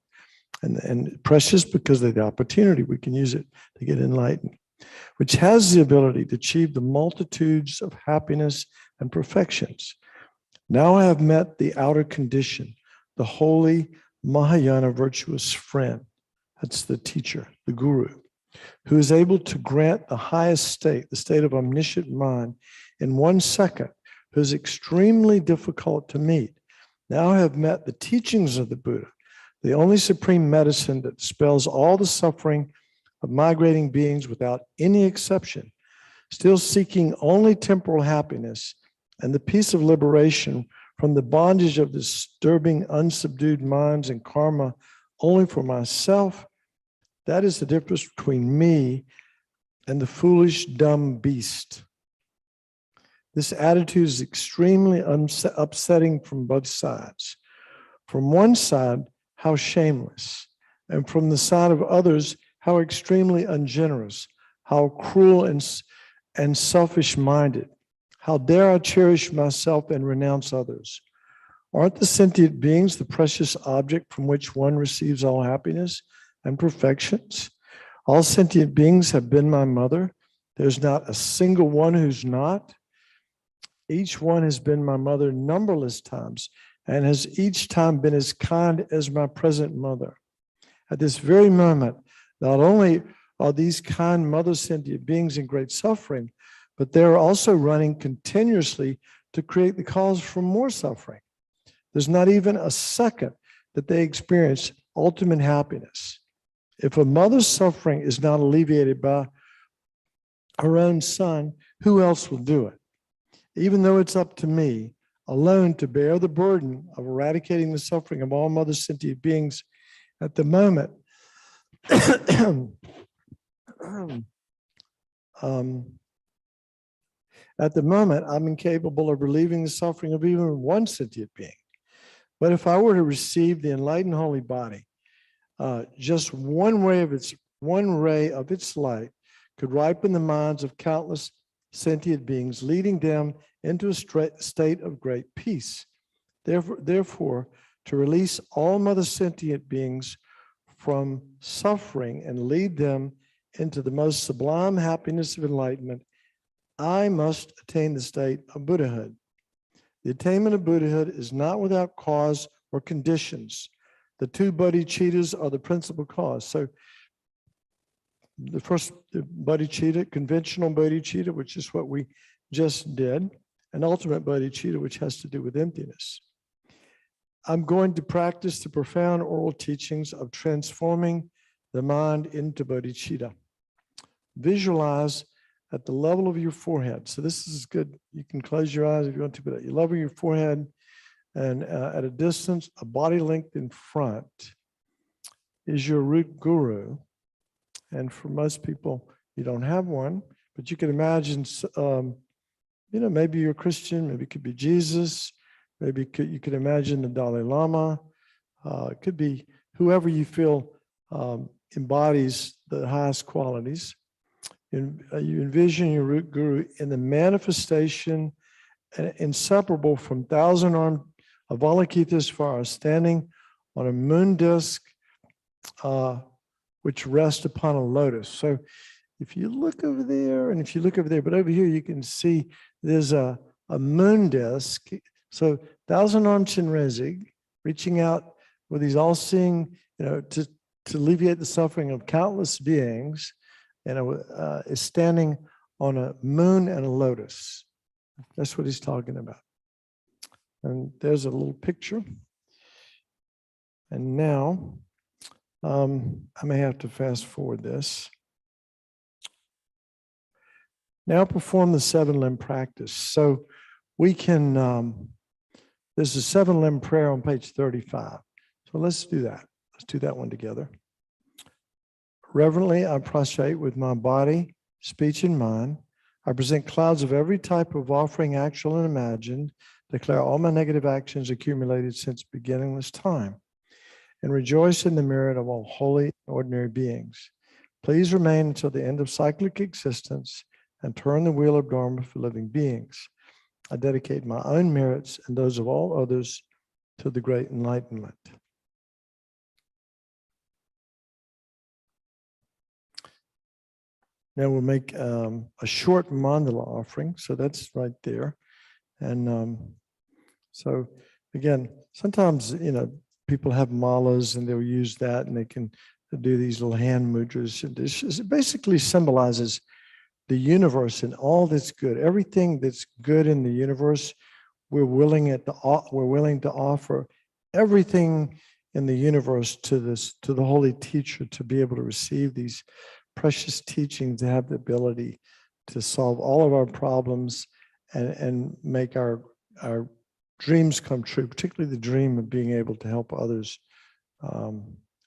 And precious because of the opportunity we can use it to get enlightened, which has the ability to achieve the multitudes of happiness and perfections. Now I have met the outer condition, the holy Mahayana virtuous friend. That's the teacher, the guru, who is able to grant the highest state, the state of omniscient mind, in 1 second, who is extremely difficult to meet. Now I have met the teachings of the Buddha, the only supreme medicine that dispels all the suffering of migrating beings without any exception, still seeking only temporal happiness and the peace of liberation from the bondage of disturbing, unsubdued minds and karma only for myself. That is the difference between me and the foolish, dumb beast. This attitude is extremely upsetting from both sides. From one side, how shameless, and from the side of others, how extremely ungenerous, how cruel and selfish-minded. How dare I cherish myself and renounce others? Aren't the sentient beings the precious object from which one receives all happiness and perfections? All sentient beings have been my mother. There's not a single one who's not. Each one has been my mother numberless times and has each time been as kind as my present mother. At this very moment, not only are these kind mother sentient beings in great suffering, but they're also running continuously to create the cause for more suffering. There's not even a second that they experience ultimate happiness. If a mother's suffering is not alleviated by her own son, who else will do it? Even though it's up to me alone to bear the burden of eradicating the suffering of all mother sentient beings at the moment, I'm incapable of relieving the suffering of even one sentient being. But if I were to receive the enlightened holy body, just one ray of its light could ripen the minds of countless sentient beings, leading them into a state of great peace. Therefore, to release all mother sentient beings from suffering and lead them into the most sublime happiness of enlightenment, I must attain the state of Buddhahood. The attainment of Buddhahood is not without cause or conditions. The 2 bodhicittas are the principal cause. So the first bodhicitta, conventional bodhicitta, which is what we just did, and ultimate bodhicitta, which has to do with emptiness. I'm going to practice the profound oral teachings of transforming the mind into bodhicitta. Visualize at the level of your forehead. So this is good. You can close your eyes if you want to, but at the level of your forehead and at a distance, a body length in front is your root guru. And for most people, you don't have one, but you can imagine, maybe you're a Christian, maybe it could be Jesus, maybe you could imagine the Dalai Lama. It could be whoever you feel embodies the highest qualities. You envision your root guru in the manifestation inseparable from 1,000-armed Avalokitesvara standing on a moon disk which rests upon a lotus. So if you look over there, and if you look over there, but over here you can see there's a moon disk. So 1,000-armed Chenrezig reaching out with these all-seeing, to alleviate the suffering of countless beings, is standing on a moon and a lotus. That's what he's talking about. And there's a little picture. And now, I may have to fast forward this. Now perform the 7-limb practice. So we can, there's a 7-limb prayer on page 35. So let's do that. Let's do that one together. Reverently, I prostrate with my body, speech, and mind. I present clouds of every type of offering, actual and imagined, declare all my negative actions accumulated since beginningless time, and rejoice in the merit of all holy and ordinary beings. Please remain until the end of cyclic existence and turn the wheel of Dharma for living beings. I dedicate my own merits and those of all others to the great enlightenment. Now we'll make a short mandala offering. So that's right there. And so again, sometimes, people have malas and they'll use that and they can do these little hand mudras. It basically symbolizes the universe and all that's good. Everything that's good in the universe, we're willing to offer everything in the universe to the Holy Teacher to be able to receive these precious teachings, to have the ability to solve all of our problems and make our dreams come true, particularly the dream of being able to help others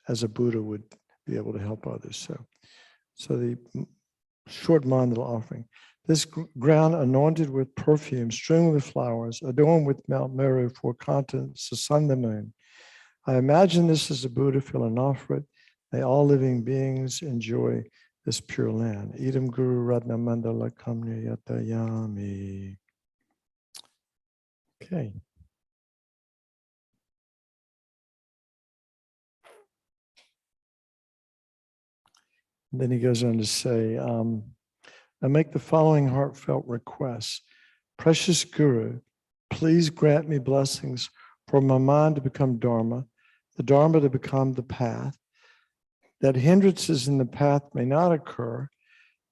as a Buddha would be able to help others. So the short mandala offering. This ground anointed with perfume, strewn with flowers, adorned with Mount Meru, 4 continents, the sun, the moon. I imagine this as a Buddha, fill and offer it. May all living beings enjoy this pure land. Idam Guru Ratna Mandala Kamya Yatayami. Okay. And then he goes on to say, I make the following heartfelt requests. Precious Guru, please grant me blessings for my mind to become Dharma, the Dharma to become the path, that hindrances in the path may not occur,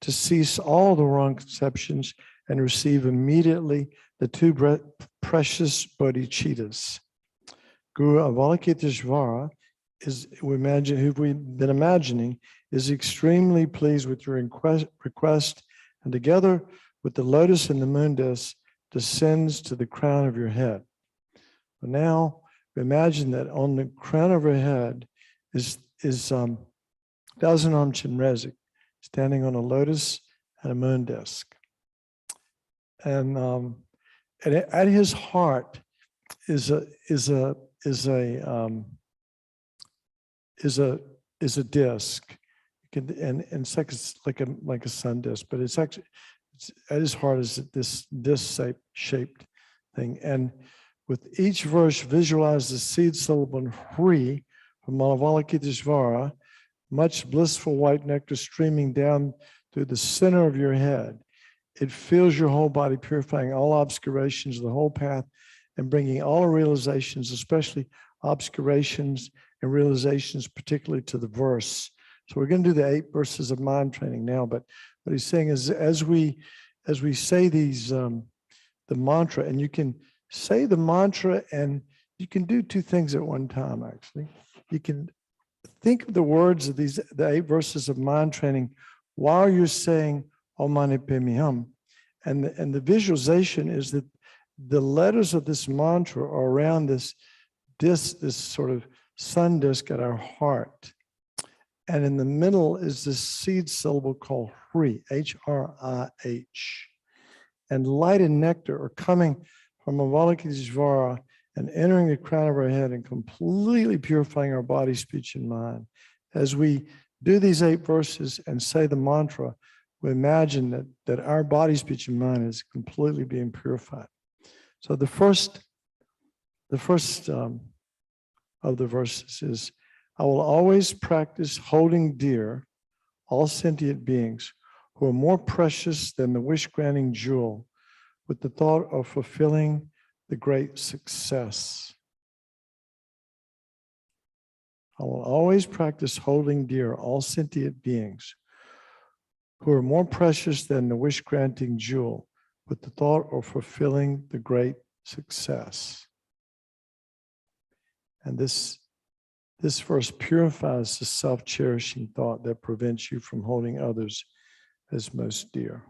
to cease all the wrong conceptions and receive immediately the 2 precious bodhicittas. Guru Avalokiteshvara who we've been imagining, is extremely pleased with your request, and together with the lotus and the moon disk, descends to the crown of your head. But now imagine that on the crown of her head is Thousand Arm Chinrezig standing on a lotus and a moon disk. And at his heart is a disc. And it's like a sun disk, but it's actually at his heart is this disc-shaped thing. And with each verse, visualize the seed syllable Hri from Avalokiteshvara, much blissful white nectar streaming down through the center of your head. It fills your whole body, purifying all obscurations of the whole path and bringing all realizations, especially obscurations and realizations, particularly to the verse. So we're going to do the 8 verses of mind training now, but what he's saying is as we say these, the mantra, and you can say the mantra and you can do 2 things at one time, actually. You can think of the words of the 8 verses of mind training while you're saying Om Mani Padme Hum. And the visualization is that the letters of this mantra are around this sort of sun disk at our heart. And in the middle is this seed syllable called Hri, H-R-I-H. And light and nectar are coming from Avalokiteshvara and entering the crown of our head and completely purifying our body, speech, and mind. As we do these 8 verses and say the mantra, we imagine that our body, speech, and mind is completely being purified. So the first of the verses is, I will always practice holding dear all sentient beings who are more precious than the wish-granting jewel, with the thought of fulfilling the great success. I will always practice holding dear all sentient beings who are more precious than the wish-granting jewel, with the thought of fulfilling the great success. And this verse purifies the self-cherishing thought that prevents you from holding others as most dear.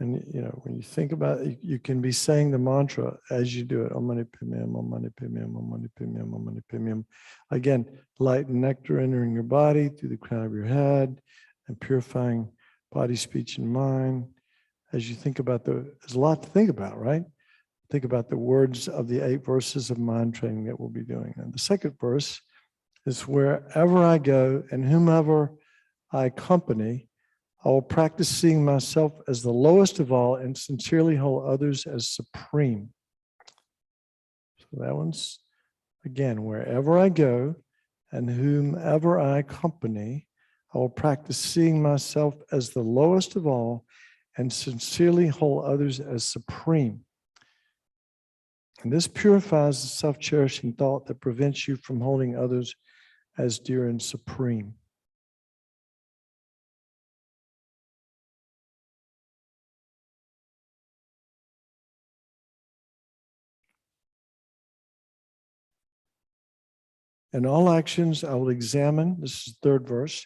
And, when you think about it, you can be saying the mantra as you do it. Om Mani Padme Hum, Om Mani Padme Hum, Om Mani Padme Hum, Om Mani Padme Hum. Again, light and nectar entering your body through the crown of your head and purifying body, speech, and mind. As you think about there's a lot to think about, right? Think about the words of the 8 verses of mind training that we'll be doing. And the second verse is, wherever I go and whomever I accompany, I will practice seeing myself as the lowest of all and sincerely hold others as supreme. So that one's, again, wherever I go and whomever I accompany, I will practice seeing myself as the lowest of all and sincerely hold others as supreme. And this purifies the self-cherishing thought that prevents you from holding others as dear and supreme. In all actions, I will examine, this is the 3rd verse,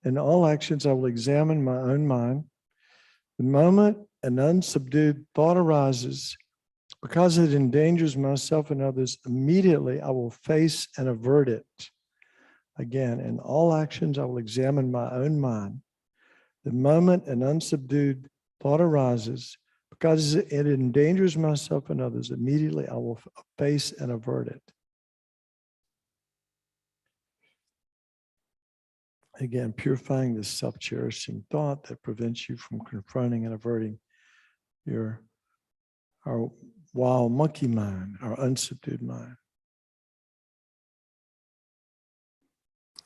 in all actions, I will examine my own mind. The moment an unsubdued thought arises, because it endangers myself and others, immediately I will face and avert it. Again, in all actions, I will examine my own mind. The moment an unsubdued thought arises, because it endangers myself and others, immediately I will face and avert it. Again, purifying this self-cherishing thought that prevents you from confronting and averting our wild monkey mind, our unsubdued mind.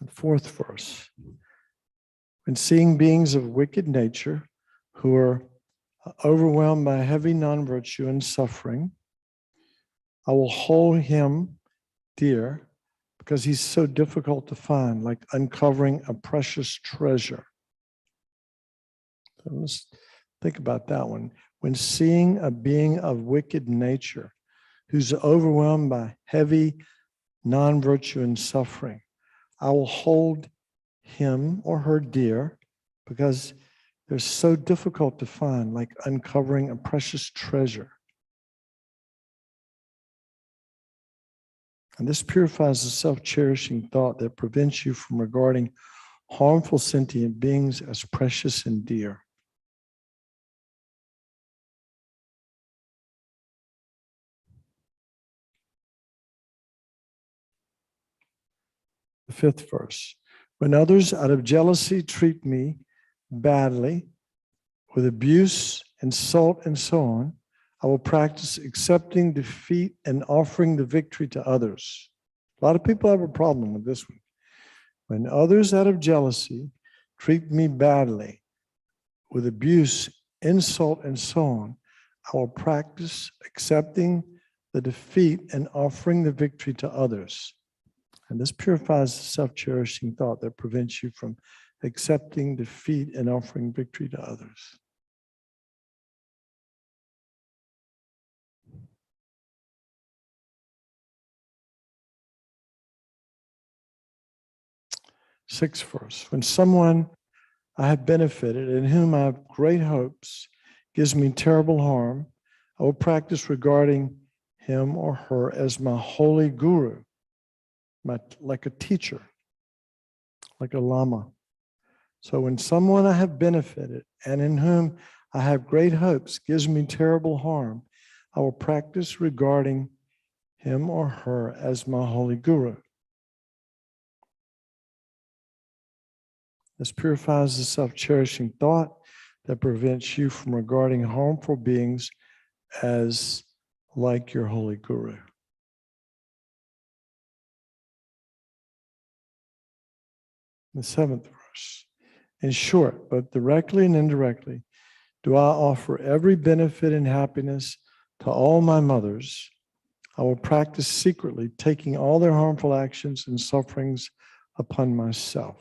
The 4th verse. When seeing beings of wicked nature who are overwhelmed by heavy non-virtue and suffering, I will hold him dear because he's so difficult to find, like uncovering a precious treasure. So let's think about that one. When seeing a being of wicked nature who's overwhelmed by heavy non-virtue and suffering, I will hold him or her dear because they're so difficult to find, like uncovering a precious treasure. And this purifies the self-cherishing thought that prevents you from regarding harmful sentient beings as precious and dear. The 5th verse. When others out of jealousy treat me badly, with abuse, insult, and so on, I will practice accepting defeat and offering the victory to others. A lot of people have a problem with this one. When others out of jealousy treat me badly, with abuse, insult, and so on, I will practice accepting the defeat and offering the victory to others. And this purifies the self-cherishing thought that prevents you from accepting defeat and offering victory to others. Sixth verse. When someone I have benefited, in whom I have great hopes, gives me terrible harm, I will practice regarding him or her as my holy guru, like a teacher, like a lama. So when someone I have benefited and in whom I have great hopes gives me terrible harm, I will practice regarding him or her as my holy guru. This purifies the self-cherishing thought that prevents you from regarding harmful beings as like your holy guru. The 7th verse. In short, both directly and indirectly, do I offer every benefit and happiness to all my mothers. I will practice secretly, taking all their harmful actions and sufferings upon myself.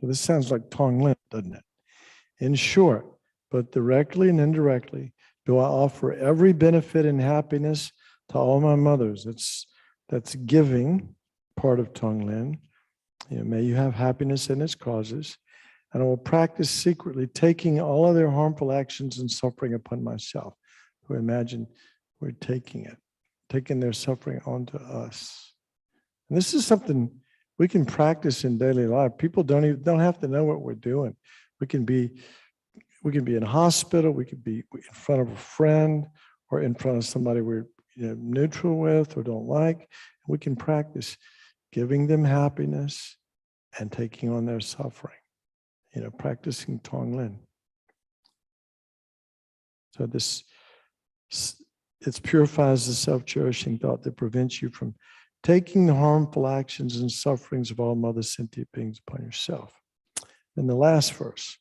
So this sounds like Tong Lin, doesn't it? In short, both directly and indirectly, do I offer every benefit and happiness to all my mothers. That's giving, part of Tong Lin. May you have happiness and its causes. and I will practice secretly taking all of their harmful actions and suffering upon myself. So imagine we're taking their suffering onto us. And this is something we can practice in daily life. People don't have to know what we're doing. We can be in a hospital, we could be in front of a friend or in front of somebody we're neutral with or don't like. We can practice giving them happiness and taking on their suffering. Practicing Tong Lin. So it purifies the self-cherishing thought that prevents you from taking the harmful actions and sufferings of all mother sentient beings upon yourself. And the last verse,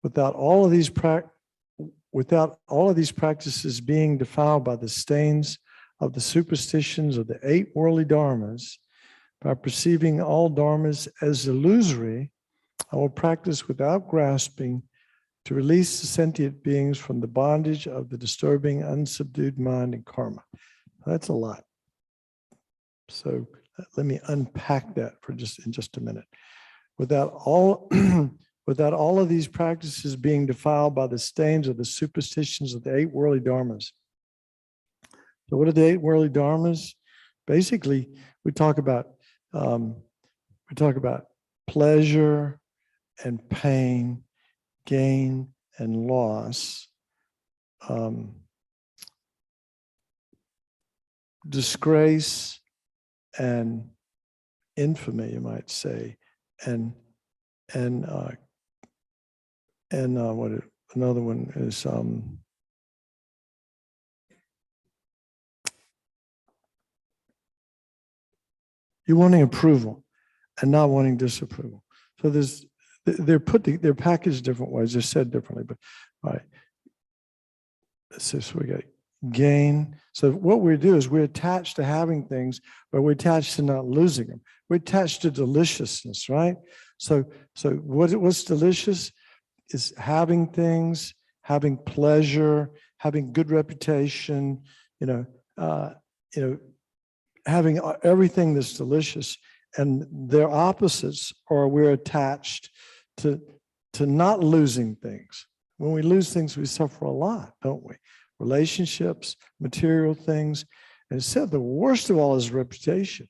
without all of these practices being defiled by the stains of the superstitions of the 8 worldly dharmas, by perceiving all dharmas as illusory, I will practice without grasping to release the sentient beings from the bondage of the disturbing, unsubdued mind and karma. That's a lot. So let me unpack that in just a minute. Without all of these practices being defiled by the stains of the superstitions of the 8 worldly dharmas. So what are the 8 worldly dharmas? Basically, we talk about pleasure and pain, gain and loss, disgrace and infamy, you might say, and another one is you wanting approval and not wanting disapproval. So they're packaged different ways. They're said differently, but all right. So we got gain. So what we do is we're attached to having things, but we're attached to not losing them. We're attached to deliciousness, right? So what's delicious is having things, having pleasure, having good reputation, having everything that's delicious. And their opposites are we're attached to not losing things. When we lose things, we suffer a lot, don't we? Relationships, material things. And it said the worst of all is reputation.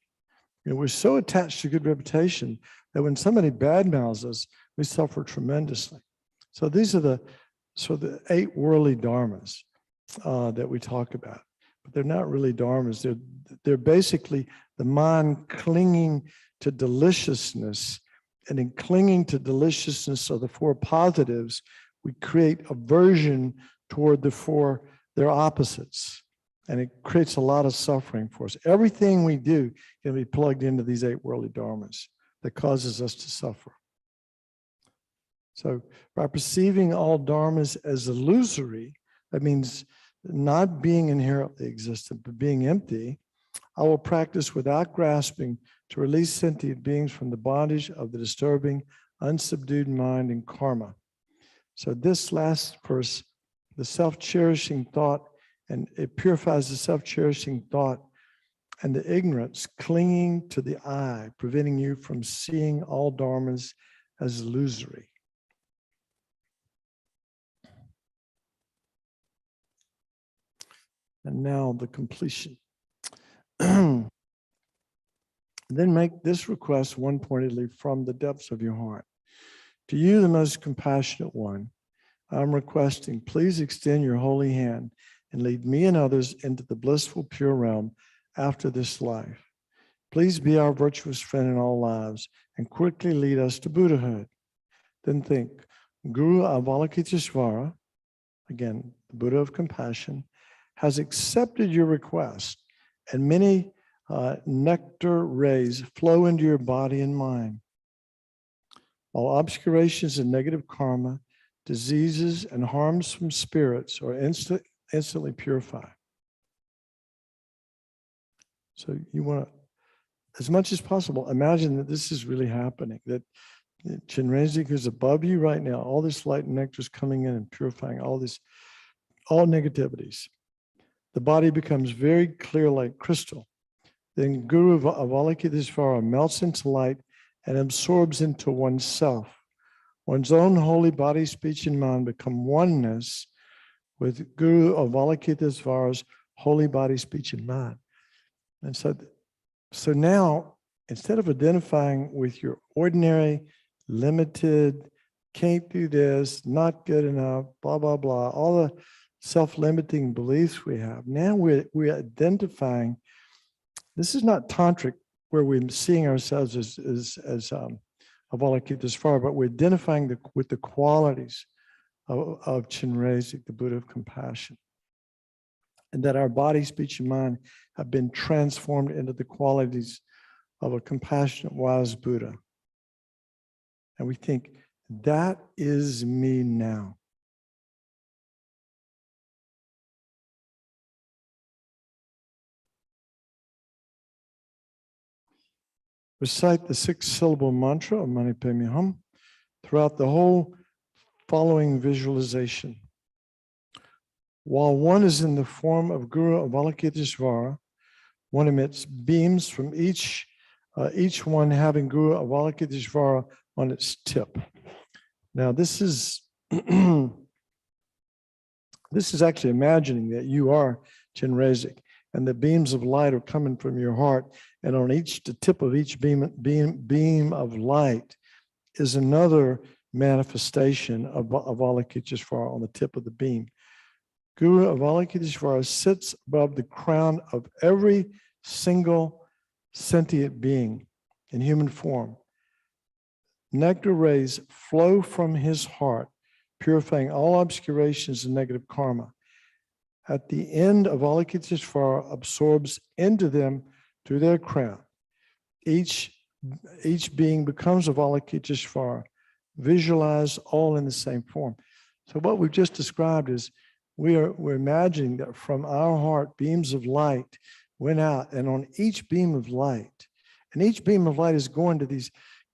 We're so attached to good reputation that when somebody badmouths us, we suffer tremendously. So these are the 8 worldly dharmas that we talk about. But they're not really dharmas. They're basically the mind clinging to deliciousness. And in clinging to deliciousness of the 4 positives, we create aversion toward their opposites. And it creates a lot of suffering for us. Everything we do can be plugged into these 8 worldly dharmas that causes us to suffer. So by perceiving all dharmas as illusory, that means not being inherently existent, but being empty, I will practice without grasping to release sentient beings from the bondage of the disturbing, unsubdued mind and karma. So this last verse, the self-cherishing thought, and it purifies the self-cherishing thought and the ignorance clinging to the eye, preventing you from seeing all dharmas as illusory. And now the completion. Then make this request one-pointedly from the depths of your heart. To you, the most compassionate one, I'm requesting, please extend your holy hand and lead me and others into the blissful pure realm after this life. Please be our virtuous friend in all lives and quickly lead us to Buddhahood. Then think, Guru Avalokiteshvara, again, the Buddha of compassion, has accepted your request, and many nectar rays flow into your body and mind. All obscurations and negative karma, diseases, and harms from spirits are instantly purified. So you want to, as much as possible, imagine that this is really happening, that Chenrezig, who's above you right now, all this light and nectar is coming in and purifying all negativities. The body becomes very clear like crystal. Then Guru Avalokiteshvara melts into light and absorbs into oneself one's own holy body, speech, and mind become oneness with Guru Avalokitesvara's holy body, speech, and mind. And so now, instead of identifying with your ordinary, limited, can't do this, not good enough, blah, blah, blah, all the self-limiting beliefs we have, now we're identifying, this is not tantric, where we're seeing ourselves as Avalokitesvara, but we're identifying with the qualities of Chenrezig, the Buddha of compassion. And that our body, speech, and mind have been transformed into the qualities of a compassionate, wise Buddha. And we think, that is me now. Recite the 6-syllable mantra of Mani Padme Hum throughout the whole following visualization. While one is in the form of Guru Avalokitesvara, one emits beams from each one having Guru Avalokitesvara on its tip. Now this is this is actually imagining that you are Chenrezig, and the beams of light are coming from your heart, and on the tip of each beam of light is another manifestation of Avalokitesvara on the tip of the beam. Guru Avalokitesvara sits above the crown of every single sentient being in human form. Nectar rays flow from his heart, purifying all obscurations and negative karma. At the end, Avalokitesvara absorbs into them through their crown. Each being becomes Avalokitesvara. Visualize all in the same form. So what we've just described is we're imagining that from our heart, beams of light went out, and on each beam of light, and each beam of light is going to these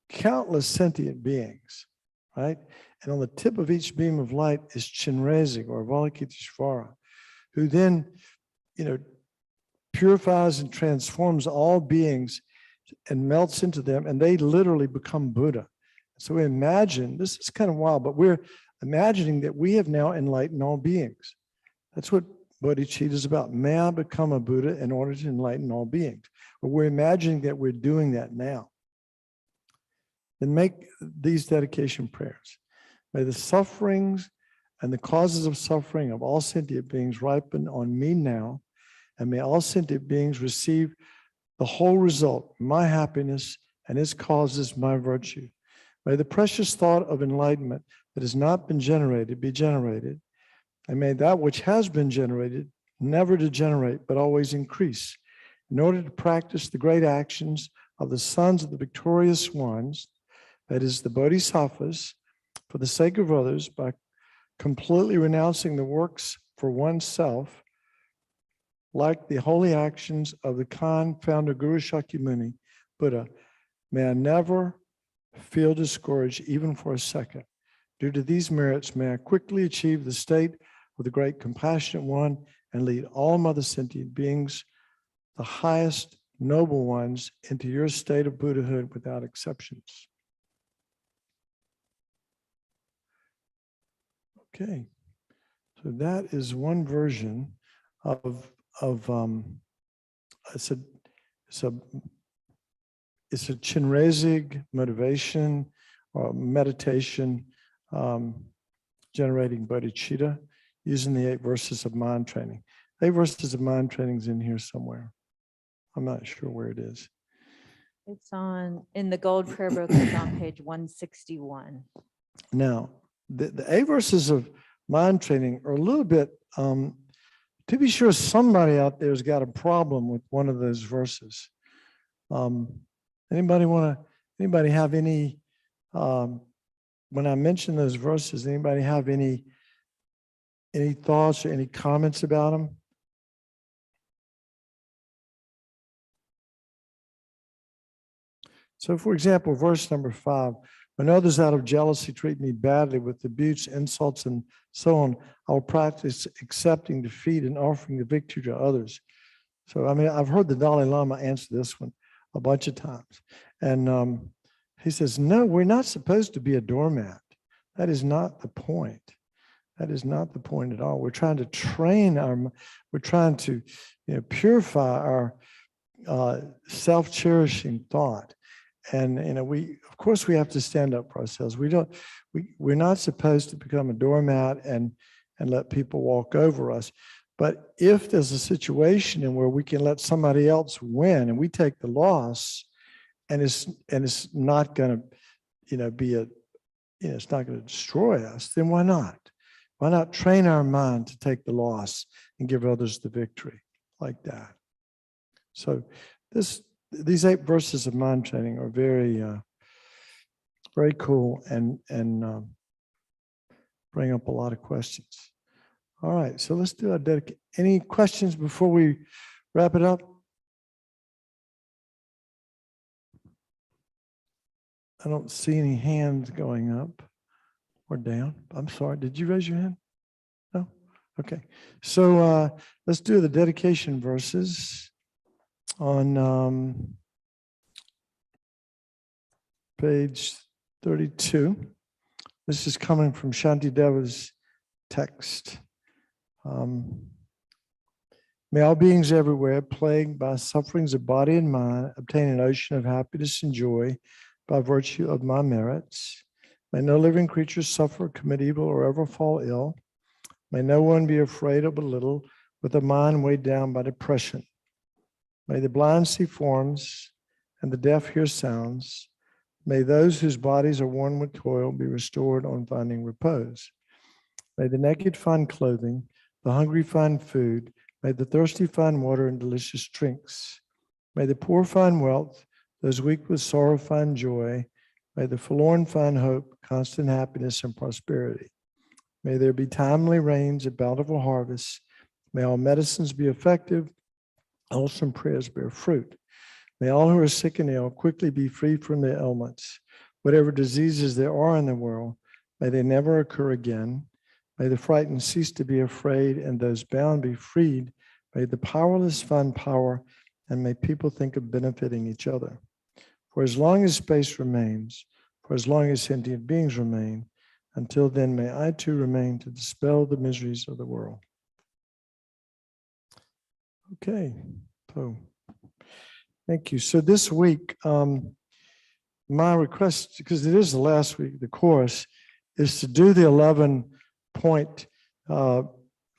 countless sentient beings, right? And on the tip of each beam of light is Chenrezig or Avalokitesvara, who then, purifies and transforms all beings and melts into them, and they literally become Buddha. So we imagine, this is kind of wild, but we're imagining that we have now enlightened all beings. That's what bodhicitta is about. May I become a Buddha in order to enlighten all beings? But we're imagining that we're doing that now. Then make these dedication prayers. May the sufferings and the causes of suffering of all sentient beings ripen on me now, and may all sentient beings receive the whole result, my happiness, and its causes, my virtue. May the precious thought of enlightenment that has not been generated be generated, and may that which has been generated never degenerate, but always increase, in order to practice the great actions of the sons of the victorious ones, that is, the bodhisattvas, for the sake of others, by completely renouncing the works for oneself, like the holy actions of the Khan founder Guru Shakyamuni Buddha. May I never feel discouraged even for a second. Due to these merits, may I quickly achieve the state of the great compassionate one and lead all mother sentient beings, the highest noble ones, into your state of Buddhahood without exceptions. Okay, so that is one version of it's a Chenrezig motivation or meditation generating bodhicitta using the 8 verses of mind training. 8 verses of mind training is in here somewhere. I'm not sure where it is. It's in the gold prayer book, it's on page 161. Now, the 8 verses of mind training are a little bit, to be sure, somebody out there has got a problem with one of those verses. Anybody have any, when I mention those verses, anybody have any thoughts or any comments about them? So, for example, verse number 5, when others out of jealousy treat me badly with abuse, insults, and so on, I will practice accepting defeat and offering the victory to others. So, I mean, I've heard the Dalai Lama answer this one a bunch of times. And he says, no, we're not supposed to be a doormat. That is not the point. That is not the point at all. We're trying to train we're trying to, purify our self-cherishing thought. And, of course we have to stand up for ourselves. We're not supposed to become a doormat and let people walk over us. But if there's a situation in where we can let somebody else win and we take the loss, and it's not going to, it's not going to destroy us, then why not? Why not train our mind to take the loss and give others the victory like that? So these 8 verses of mind training are very, very cool and bring up a lot of questions. All right, so let's do our dedication. Any questions before we wrap it up? I don't see any hands going up or down. I'm sorry. Did you raise your hand? No? Okay. So let's do the dedication verses on page 32. This is coming from Shanti Deva's text. May all beings everywhere, plagued by sufferings of body and mind, obtain an ocean of happiness and joy by virtue of my merits. May no living creature suffer, commit evil, or ever fall ill. May no one be afraid or belittled with a mind weighed down by depression. May the blind see forms and the deaf hear sounds. May those whose bodies are worn with toil be restored on finding repose. May the naked find clothing, the hungry find food. May the thirsty find water and delicious drinks. May the poor find wealth, those weak with sorrow find joy. May the forlorn find hope, constant happiness, and prosperity. May there be timely rains, a bountiful harvest. May all medicines be effective, wholesome prayers bear fruit. May all who are sick and ill quickly be freed from their ailments. Whatever diseases there are in the world, may they never occur again. May the frightened cease to be afraid and those bound be freed. May the powerless find power, and may people think of benefiting each other. For as long as space remains, for as long as sentient beings remain, until then may I too remain to dispel the miseries of the world. Okay, so thank you. So this week, my request, because it is the last week, the course, is to do the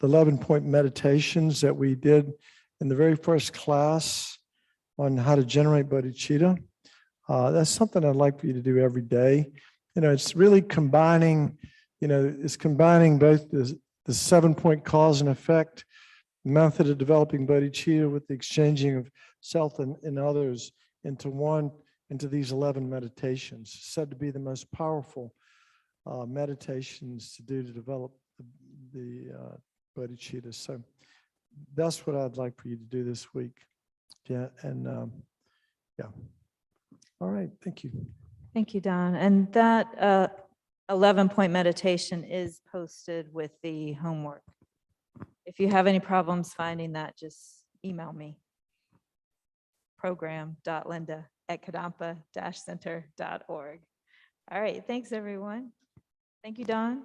11-point meditations that we did in the very first class on how to generate bodhicitta. That's something I'd like for you to do every day. It's really combining, it's combining both the 7-point cause and effect method of developing bodhicitta with the exchanging of self and others into these 11 meditations, said to be the most powerful meditations to do to develop the bodhicitta. So that's what I'd like for you to do this week. Yeah, and yeah. All right, thank you. Thank you, Don. And that 11-point meditation is posted with the homework. If you have any problems finding that, just email me. program.linda@kadampa-center.org. All right, thanks, everyone. Thank you, Don.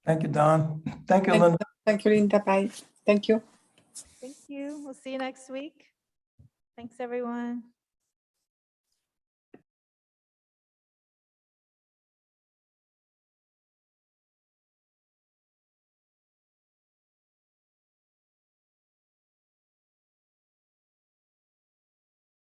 Thank you, Don. Thank you, Linda. Thank you, Linda. Bye. Thank you. Thank you. We'll see you next week. Thanks, everyone.